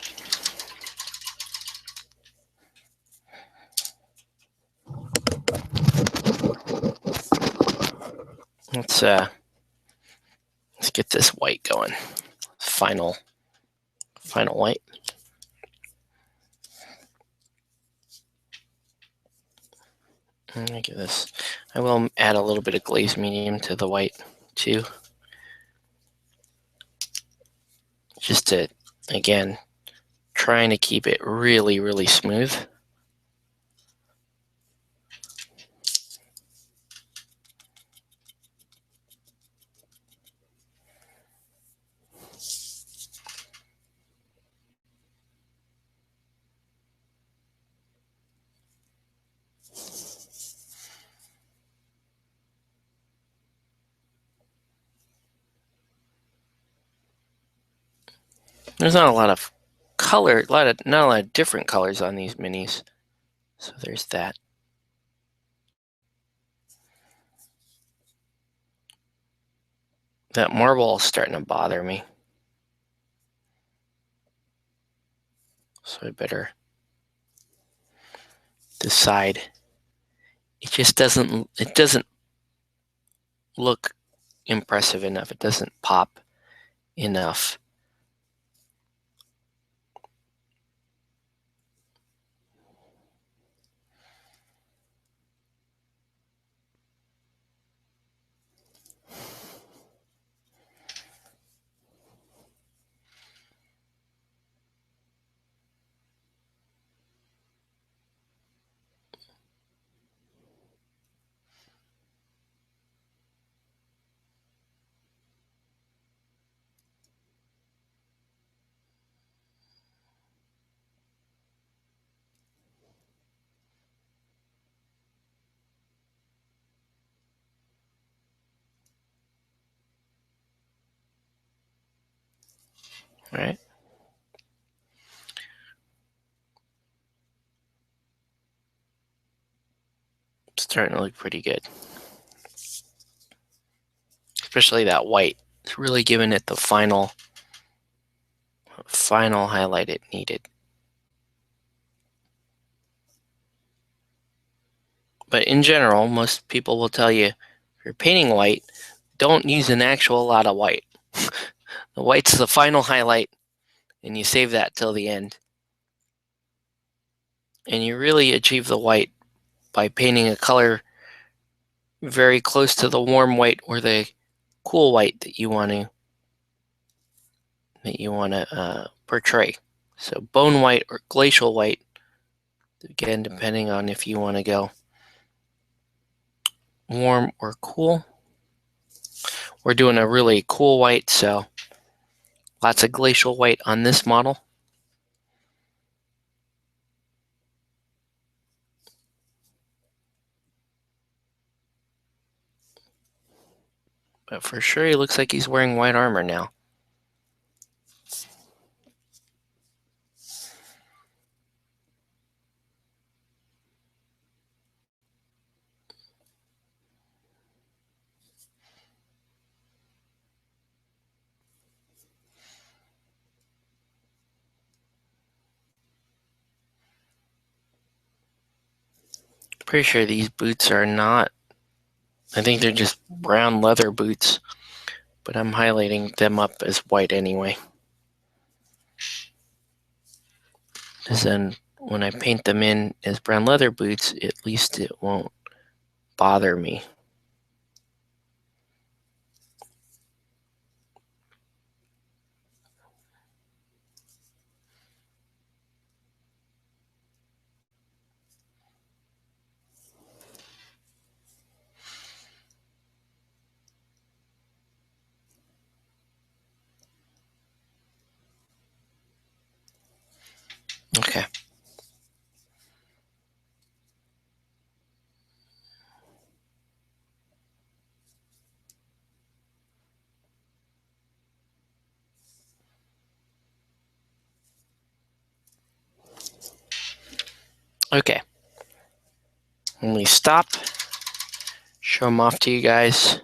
Let's get this white going. Final white. Look at this. I will add a little bit of glaze medium to the white too. Just to, again, trying to keep it really, really smooth. There's not a lot of color, not a lot of different colors on these minis. So there's that. That marble is starting to bother me. So I better decide. It just doesn't look impressive enough. It doesn't pop enough. All right. It's starting to look pretty good. Especially that white. It's really giving it the final highlight it needed. But in general, most people will tell you, if you're painting white, don't use an actual lot of white. The white's the final highlight, and you save that till the end. And you really achieve the white by painting a color very close to the warm white or the cool white that you want to portray. So bone white or glacial white, again, depending on if you want to go warm or cool. We're doing a really cool white, so lots of glacial white on this model. But for sure, he looks like he's wearing white armor now. Pretty sure these boots are not, I think they're just brown leather boots, but I'm highlighting them up as white anyway. Because then when I paint them in as brown leather boots, at least it won't bother me. Okay. Okay. When we stop, show them off to you guys.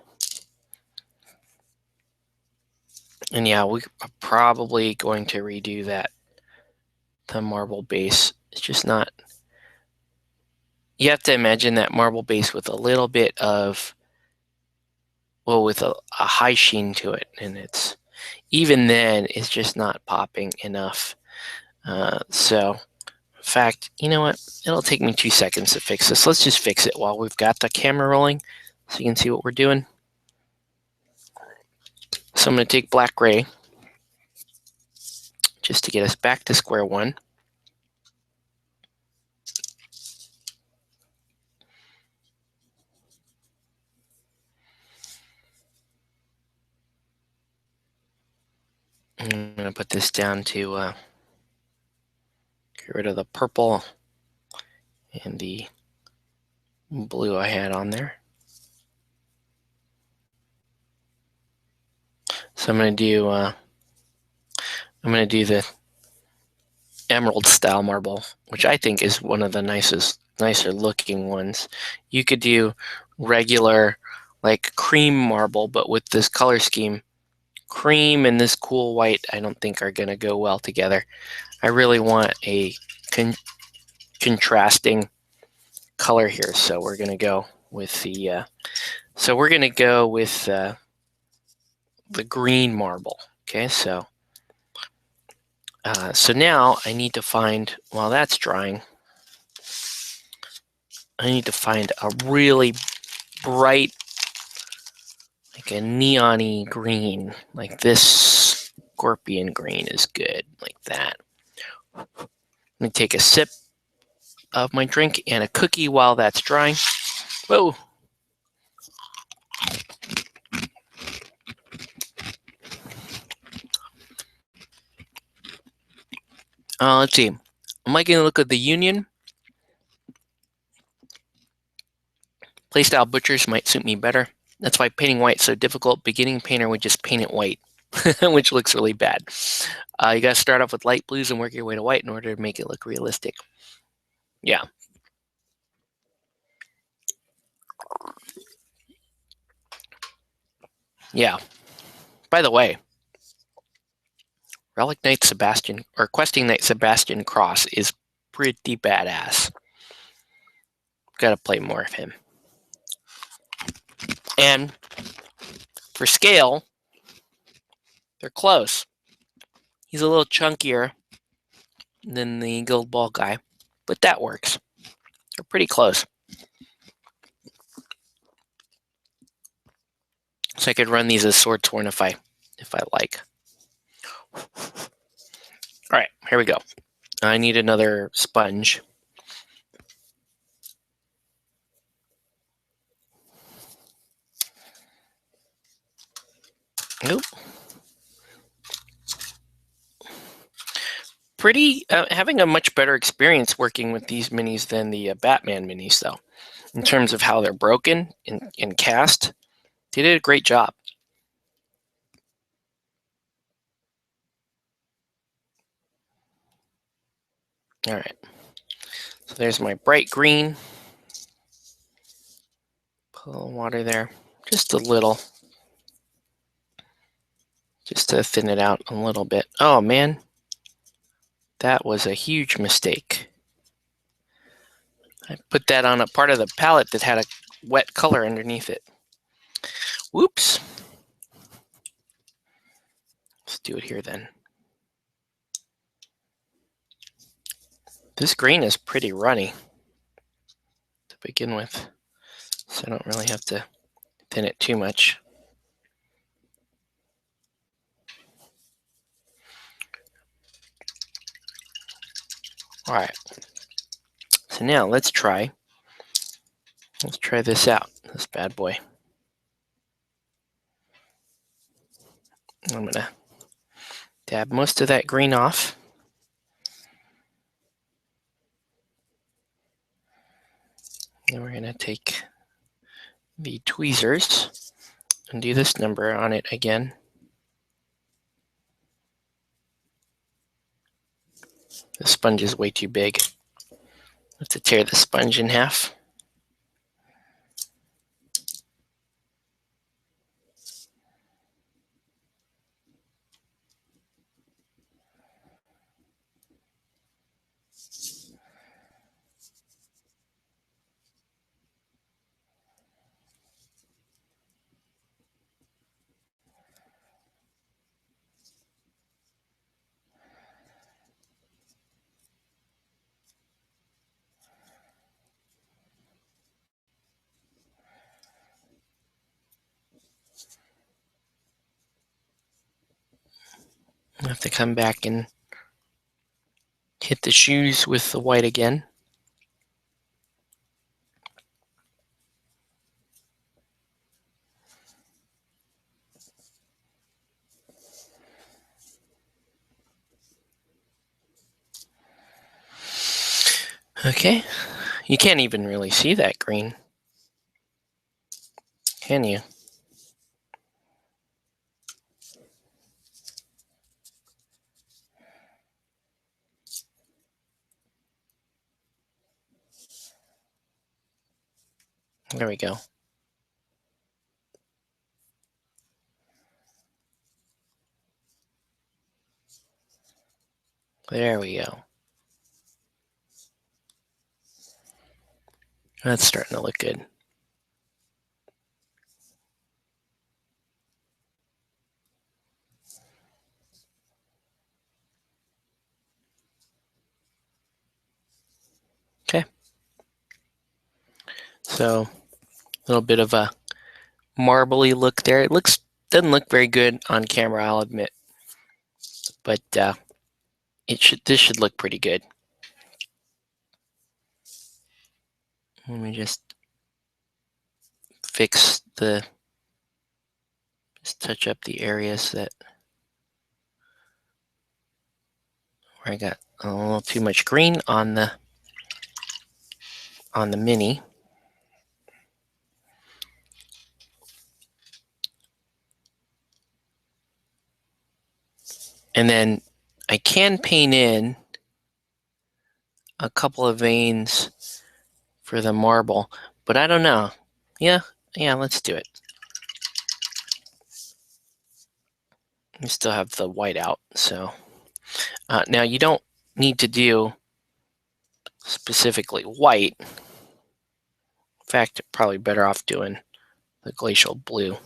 And yeah, we are probably going to redo that. The marble base. It's just not. You have to imagine that marble base with a little bit of, well, with a high sheen to it. And it's, even then, it's just not popping enough. So, in fact, you know what? It'll take me 2 seconds to fix this. Let's just fix it while we've got the camera rolling so you can see what we're doing. So I'm going to take black gray just to get us back to square one. I'm going to put this down to get rid of the purple and the blue I had on there. So I'm going to do the emerald style marble, which I think is one of the nicer looking ones. You could do regular like cream marble, but with this color scheme, cream and this cool white I don't think are going to go well together. I really want a contrasting color here, so we're going to go with the the green marble. Okay, so now I need to find, while that's drying, I need to find a really bright, like a neon-y green, like this scorpion green is good, like that. Let me take a sip of my drink and a cookie while that's drying. Whoa. Let's see. I'm liking the look of the Union. Playstyle Butchers might suit me better. That's why painting white is so difficult. Beginning painter would just paint it white, which looks really bad. You got to start off with light blues and work your way to white in order to make it look realistic. Yeah. Yeah. By the way, Relic Knight Sebastian, or Questing Knight Sebastian Cross is pretty badass. Got to play more of him. And for scale, they're close. He's a little chunkier than the Guildball guy. but that works. They're pretty close. So I could run these as sword torn if I like. All right, here we go. I need another sponge. Nope. Having a much better experience working with these minis than the Batman minis, though, in terms of how they're broken and cast. They did a great job. All right. So there's my bright green. Put a little water there, just a little, just to thin it out a little bit. Oh man, that was a huge mistake. I put that on a part of the palette that had a wet color underneath it. Whoops. Let's do it here then. This green is pretty runny to begin with, so I don't really have to thin it too much. All right, so now let's try this out, this bad boy. I'm gonna dab most of that green off. And we're gonna take the tweezers and do this number on it again. The sponge is way too big. I have to tear the sponge in half. I have to come back and hit the shoes with the white again. Okay, you can't even really see that green, can you? There we go. There we go. That's starting to look good. Okay. So a little bit of a marbly look there. It doesn't look very good on camera, I'll admit, but this should look pretty good. Let me just touch up the areas where I got a little too much green on the mini. And then I can paint in a couple of veins for the marble, but I don't know. Yeah, let's do it. We still have the white out, so now you don't need to do specifically white. In fact, probably better off doing the glacial blue.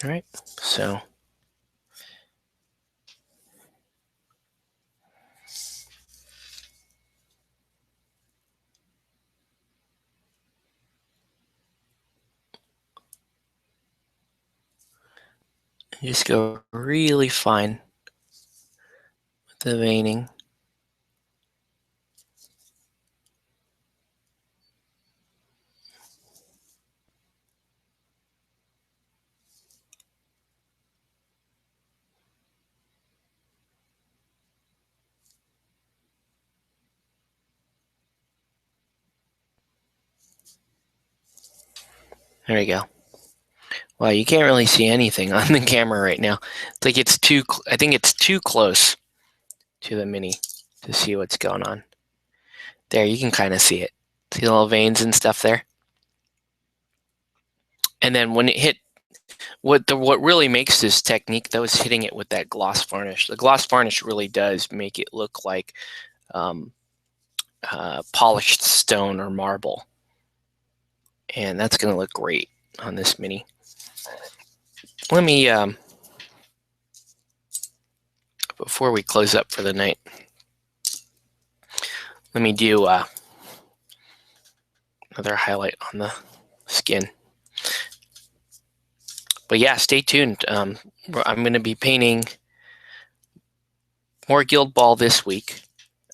All right, so You just go really fine with the veining. There you go. Wow, you can't really see anything on the camera right now. It's like it's too, I think it's too close to the Mini to see what's going on. There, you can kind of see it. See the little veins and stuff there? And then when it hit, what really makes this technique, though, is hitting it with that gloss varnish. The gloss varnish really does make it look like polished stone or marble. And that's going to look great on this Mini. Let me, before we close up for the night, let me do another highlight on the skin. But yeah, stay tuned. I'm going to be painting more Guildball this week.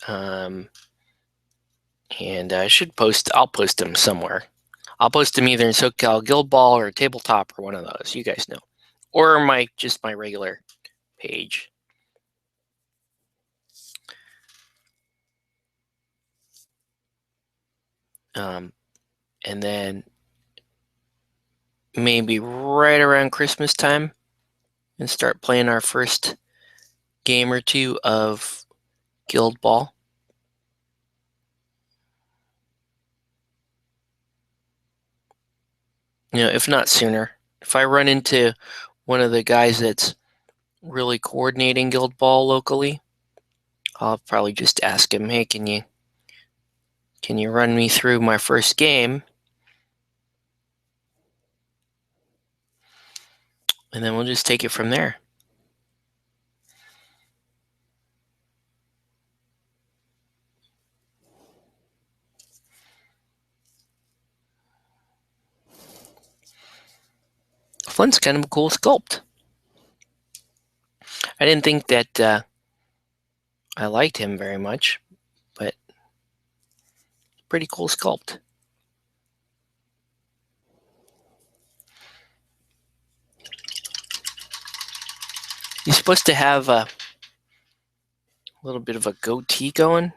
And I'll post them somewhere. I'll post them either in SoCal Guildball or Tabletop or one of those. You guys know. Or just my regular page. And then maybe right around Christmas time and start playing our first game or two of Guildball. You know, if not sooner. If I run into one of the guys that's really coordinating Guildball locally, I'll probably just ask him, hey, can you run me through my first game? And then we'll just take it from there. Flint's kind of a cool sculpt. I didn't think that I liked him very much, but pretty cool sculpt. He's supposed to have a little bit of a goatee going.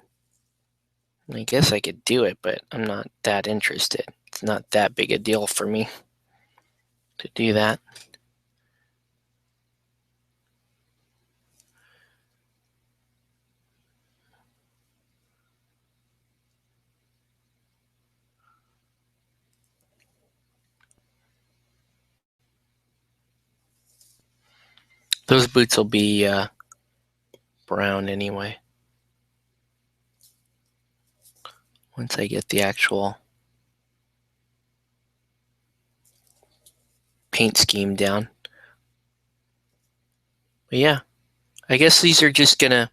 I guess I could do it, but I'm not that interested. It's not that big a deal for me to do that. Those boots will be brown anyway. Once I get the actual paint scheme down. But yeah, I guess these are just gonna,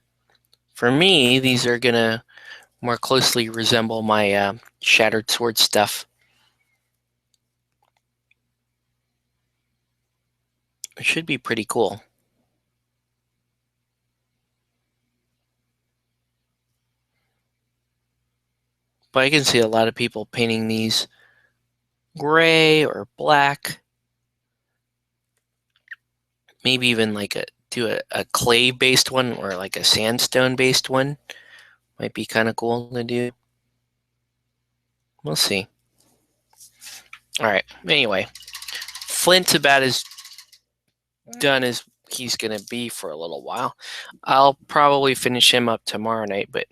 for me, these are gonna more closely resemble my Shattered Sword stuff. It should be pretty cool. But I can see a lot of people painting these gray or black. Maybe even like do a clay-based one or like a sandstone-based one. Might be kind of cool to do. We'll see. All right. Anyway, Flint's about as done as he's going to be for a little while. I'll probably finish him up tomorrow night, but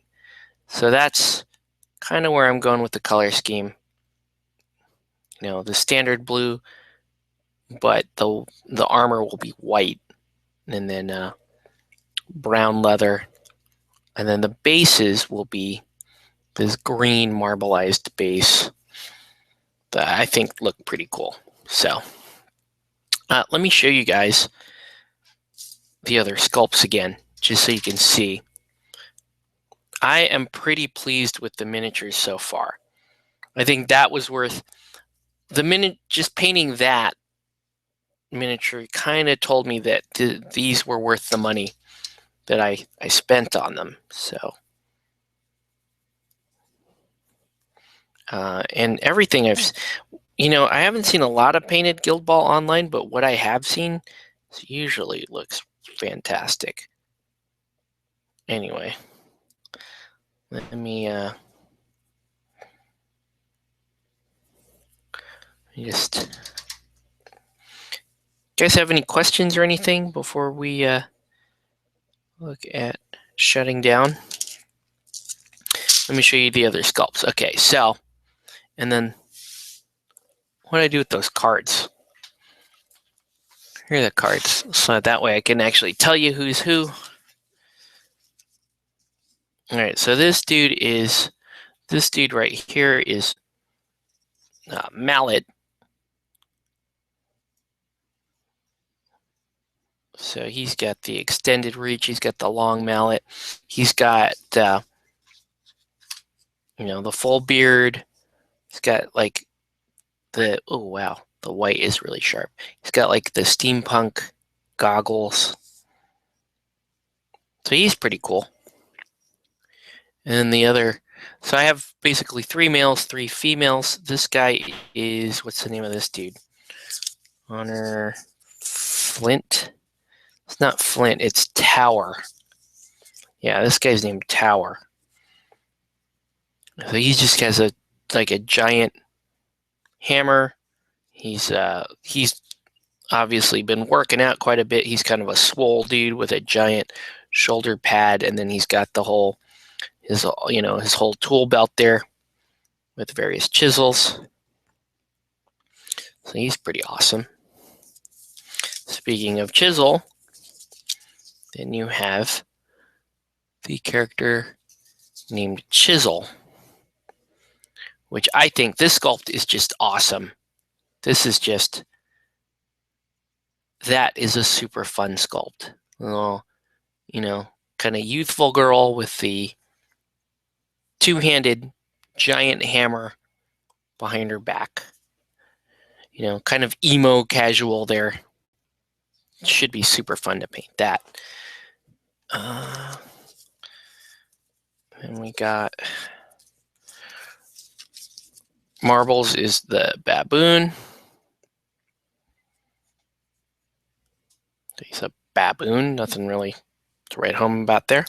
so that's kind of where I'm going with the color scheme. You know, the standard blue, but the armor will be white, and then brown leather, and then the bases will be this green marbleized base that I think look pretty cool. So let me show you guys the other sculpts again, just so you can see. I am pretty pleased with the miniatures so far. I think that was worth just painting that miniature kind of told me that these were worth the money that I spent on them. So, and everything I haven't seen a lot of painted Guildball online, but what I have seen usually looks fantastic. Anyway, let me just. You guys have any questions or anything before we look at shutting down? Let me show you the other sculpts. Okay, so, and then what do I do with those cards? Here are the cards, so that way I can actually tell you who's who. All right, so this dude right here is Mallet. So he's got the extended reach. He's got the long mallet. He's got the full beard. He's got like the white is really sharp. He's got like the steampunk goggles. So he's pretty cool. And then the other, so I have basically 3 males, 3 females. This guy is, what's the name of this dude? Honor Flint. It's not Flint, it's Tower. Yeah, this guy's named Tower. So he just has a giant hammer. He's obviously been working out quite a bit. He's kind of a swole dude with a giant shoulder pad, and then he's got his whole tool belt there with various chisels. So he's pretty awesome. Speaking of chisel, then you have the character named Chisel, which I think this sculpt is just awesome. This is that is a super fun sculpt. Little, kind of youthful girl with the 2-handed giant hammer behind her back. Kind of emo casual there. Should be super fun to paint that. And we got Marbles is the baboon. He's a baboon. Nothing really to write home about there.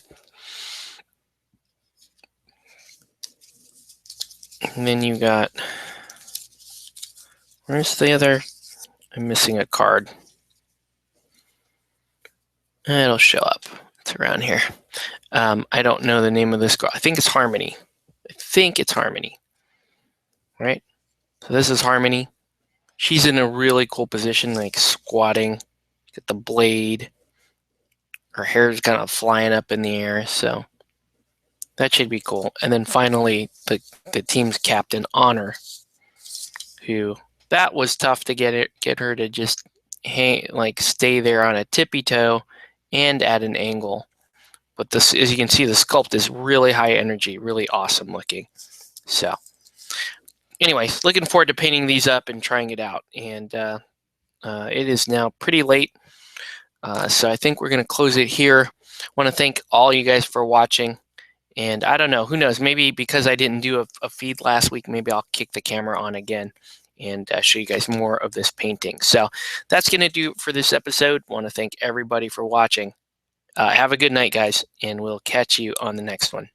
And then you got, where's the other? I'm missing a card. It'll show up. It's around here. I don't know the name of this girl. I think it's Harmony. Right? So this is Harmony. She's in a really cool position, like squatting. Got the blade. Her hair's kind of flying up in the air, so that should be cool. And then finally, the team's captain, Honor, who that was tough to get her to just stay there on a tippy toe and at an angle. But this, as you can see, the sculpt is really high energy, really awesome looking. So anyways, looking forward to painting these up and trying it out. And it is now pretty late. So I think we're going to close it here. I want to thank all you guys for watching. And I don't know, who knows, maybe because I didn't do a feed last week, maybe I'll kick the camera on again and show you guys more of this painting. So that's going to do it for this episode. I want to thank everybody for watching. Have a good night, guys, and we'll catch you on the next one.